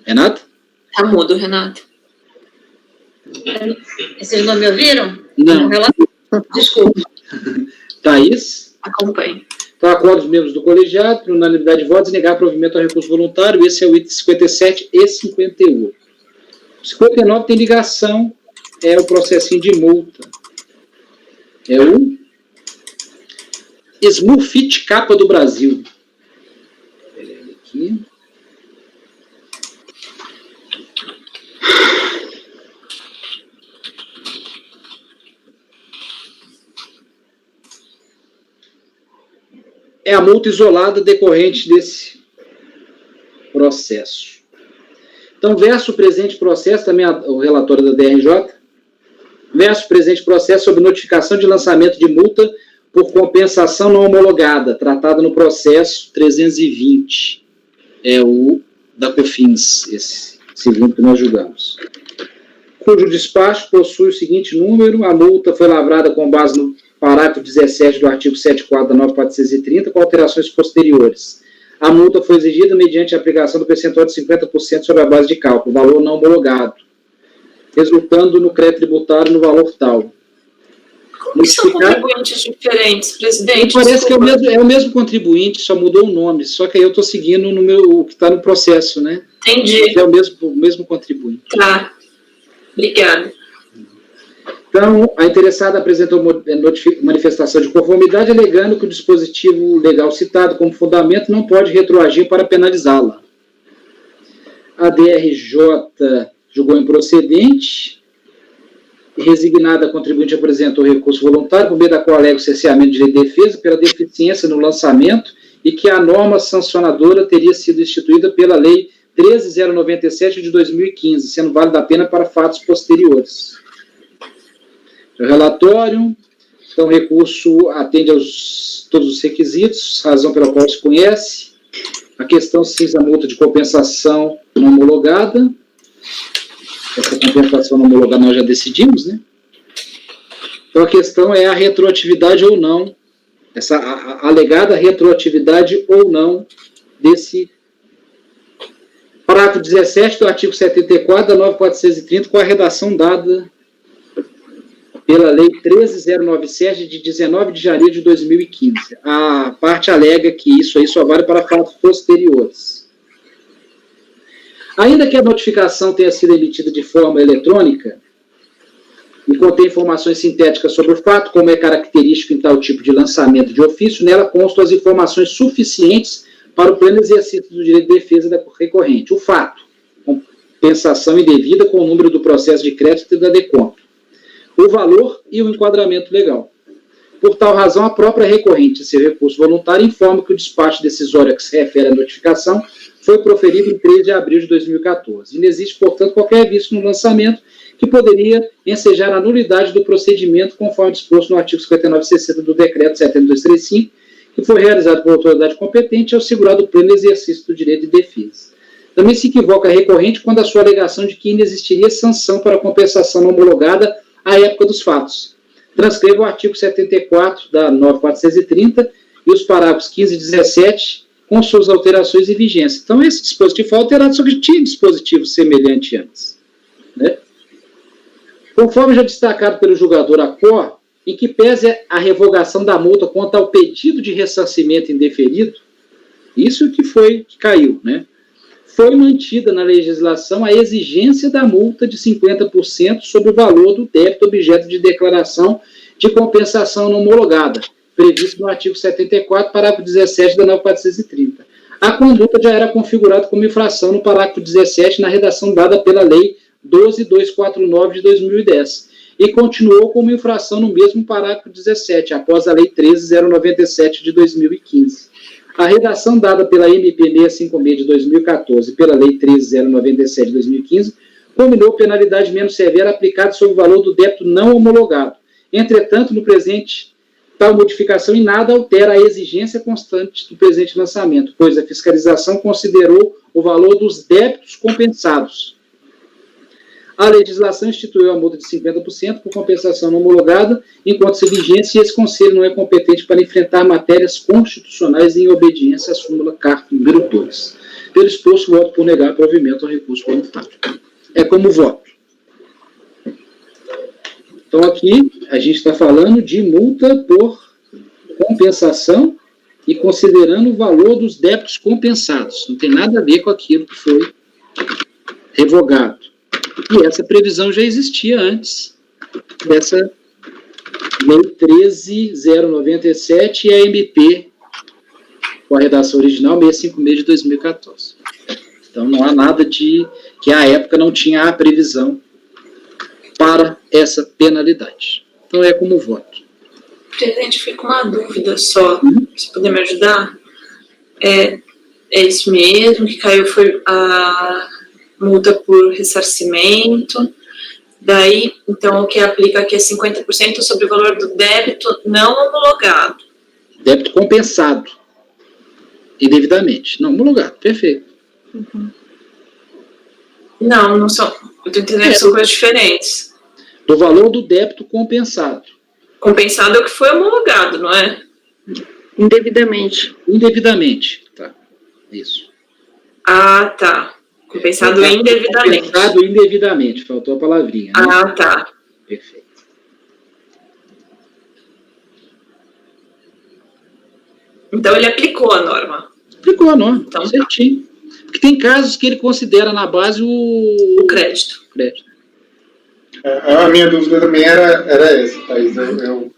Renata? Tá mudo, Renato. Vocês não me ouviram? Não. O relator. Desculpa. Thaís? Acompanhe. Então, acordo dos membros do colegiado, por unanimidade de votos, e negar provimento ao recurso voluntário. Esse é o item 57 e 58. 59 tem ligação, é o processinho de multa. É o Smurfit Capa do Brasil. Aqui. É a multa isolada decorrente desse processo. Então, verso o presente processo, também o relatório da DRJ, verso o presente processo sobre notificação de lançamento de multa por compensação não homologada, tratada no processo 320. É o da COFINS, esse segundo que nós julgamos. Cujo despacho possui o seguinte número: a multa foi lavrada com base no parágrafo 17 do artigo 74 da 9.430, com alterações posteriores. A multa foi exigida mediante a aplicação do percentual de 50% sobre a base de cálculo, valor não homologado, resultando no crédito tributário no valor tal. Como são contribuintes diferentes, presidente? Parece que é o mesmo contribuinte, só mudou o nome, só que aí eu estou seguindo o que está no processo, né? Entendi. É o mesmo contribuinte. Tá. Obrigada. Então, a interessada apresentou manifestação de conformidade, alegando que o dispositivo legal citado como fundamento não pode retroagir para penalizá-la. A DRJ julgou improcedente. Resignada, a contribuinte apresentou recurso voluntário, por meio da qual alega o cerceamento de direito de defesa pela deficiência no lançamento e que a norma sancionadora teria sido instituída pela Lei 13.097 de 2015, sendo válida apenas para fatos posteriores. O relatório, então, o recurso atende todos os requisitos, razão pela qual se conhece. A questão se a multa de compensação não homologada. Essa compensação não homologada nós já decidimos, né? Então, a questão é a retroatividade ou não, a alegada retroatividade ou não desse parágrafo 17 do artigo 74 da 9.430, com a redação dada pela Lei 13.097, de 19 de janeiro de 2015. A parte alega que isso aí só vale para fatos posteriores. Ainda que a notificação tenha sido emitida de forma eletrônica e contém informações sintéticas sobre o fato, como é característico em tal tipo de lançamento de ofício, nela constam as informações suficientes para o pleno exercício do direito de defesa da recorrente. O fato, compensação indevida com o número do processo de crédito e da deconta, o valor e o enquadramento legal. Por tal razão, a própria recorrente, em seu recurso voluntário, informa que o despacho decisório a que se refere à notificação foi proferido em 3 de abril de 2014. E não existe, portanto, qualquer vício no lançamento que poderia ensejar a nulidade do procedimento, conforme disposto no artigo 5960 do Decreto 7235, que foi realizado por autoridade competente ao assegurado o pleno exercício do direito de defesa. Também se equivoca a recorrente quando a sua alegação de que inexistiria sanção para compensação não homologada à época dos fatos. Transcreva o artigo 74 da 9.430 e os parágrafos 15 e 17 com suas alterações e vigência. Então, esse dispositivo foi alterado, só que tinha dispositivo semelhante antes. Né? Conforme já destacado pelo julgador Acor, em que pese a revogação da multa quanto ao pedido de ressarcimento indeferido, isso que caiu, né? Foi mantida na legislação a exigência da multa de 50% sobre o valor do débito objeto de declaração de compensação não homologada, previsto no artigo 74, parágrafo 17 da 9.430. A conduta já era configurada como infração no parágrafo 17, na redação dada pela Lei 12.249 de 2010, e continuou como infração no mesmo parágrafo 17, após a Lei 13.097 de 2015. A redação dada pela MP 656 de 2014 e pela Lei 13.097 de 2015 combinou penalidade menos severa aplicada sobre o valor do débito não homologado. Entretanto, no presente, tal modificação em nada altera a exigência constante do presente lançamento, pois a fiscalização considerou o valor dos débitos compensados. A legislação instituiu a multa de 50% por compensação não homologada, enquanto se vigente, e esse Conselho não é competente para enfrentar matérias constitucionais em obediência à súmula CARF número 2. Pelo exposto, voto por negar provimento ao recurso voluntário. É como voto. Então, aqui, a gente está falando de multa por compensação e considerando o valor dos débitos compensados. Não tem nada a ver com aquilo que foi revogado. E essa previsão já existia antes dessa Lei 13.097 e a MP, com a redação original, 656 de 2014. Então, não há nada de que, à época, não tinha a previsão para essa penalidade. Então, é como voto. Presidente, fica uma dúvida só, se puder me ajudar. É isso mesmo, que caiu foi a multa por ressarcimento, daí, então, o que aplica aqui é 50% sobre o valor do débito não homologado. Débito compensado, indevidamente. Não homologado, perfeito. Não são, eu estou entendendo que são coisas diferentes. Do valor do débito compensado. Compensado é o que foi homologado, não é? Indevidamente. Indevidamente, tá, isso. Ah, tá. Compensado indevidamente. Compensado indevidamente, faltou a palavrinha. Né? Ah, tá. Perfeito. Então ele aplicou a norma. Aplicou a norma, então, certinho. Porque tem casos que ele considera na base o crédito. A minha dúvida também era essa, Thaís. Eu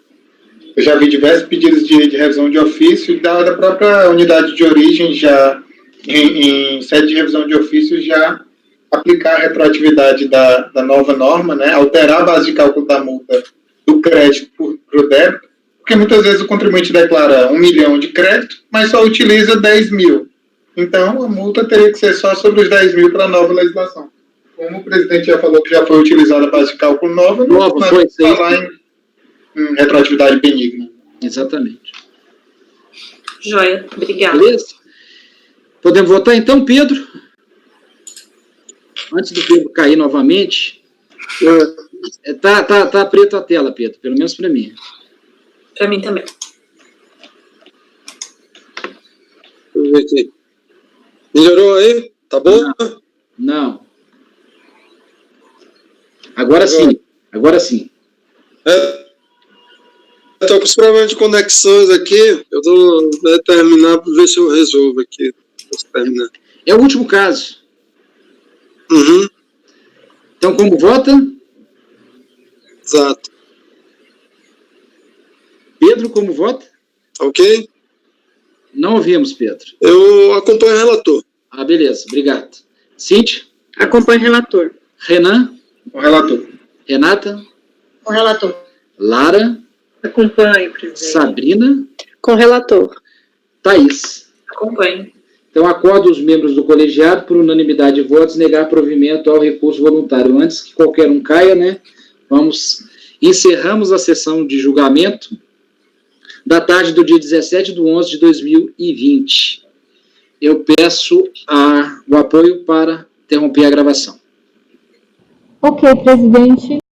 já vi diversos pedidos de revisão de ofício da própria unidade de origem já em sede de revisão de ofício já aplicar a retroatividade da nova norma, né, alterar a base de cálculo da multa do crédito para o débito, porque muitas vezes o contribuinte declara 1 milhão de crédito, mas só utiliza 10 mil. Então, a multa teria que ser só sobre os 10 mil para a nova legislação. Como o presidente já falou que já foi utilizada a base de cálculo nova, não foi falar em retroatividade benigna. Exatamente. Joia, obrigada. Beleza? Podemos votar então, Pedro? Antes do Pedro cair novamente, tá preto a tela, Pedro, pelo menos para mim. Para mim também. Deixa eu ver aqui. Melhorou aí? Tá bom? Não. Agora sim. Estou com os problemas de conexões aqui. Eu vou terminar para ver se eu resolvo aqui. Terminar. É o último caso. Uhum. Então, como vota? Exato. Pedro, como vota? Ok? Não ouvimos, Pedro. Eu acompanho o relator. Ah, beleza. Obrigado. Cíntia? Acompanho o relator. Renan? O relator. Renata? O relator. Lara? Acompanho, presidente. Sabrina? Com o relator. Thaís? Acompanho. Então, acordo os membros do colegiado, por unanimidade de votos, negar provimento ao recurso voluntário. Antes que qualquer um caia, né? Encerramos a sessão de julgamento da tarde do dia 17/11/2020. Eu peço o apoio para interromper a gravação. Ok, presidente.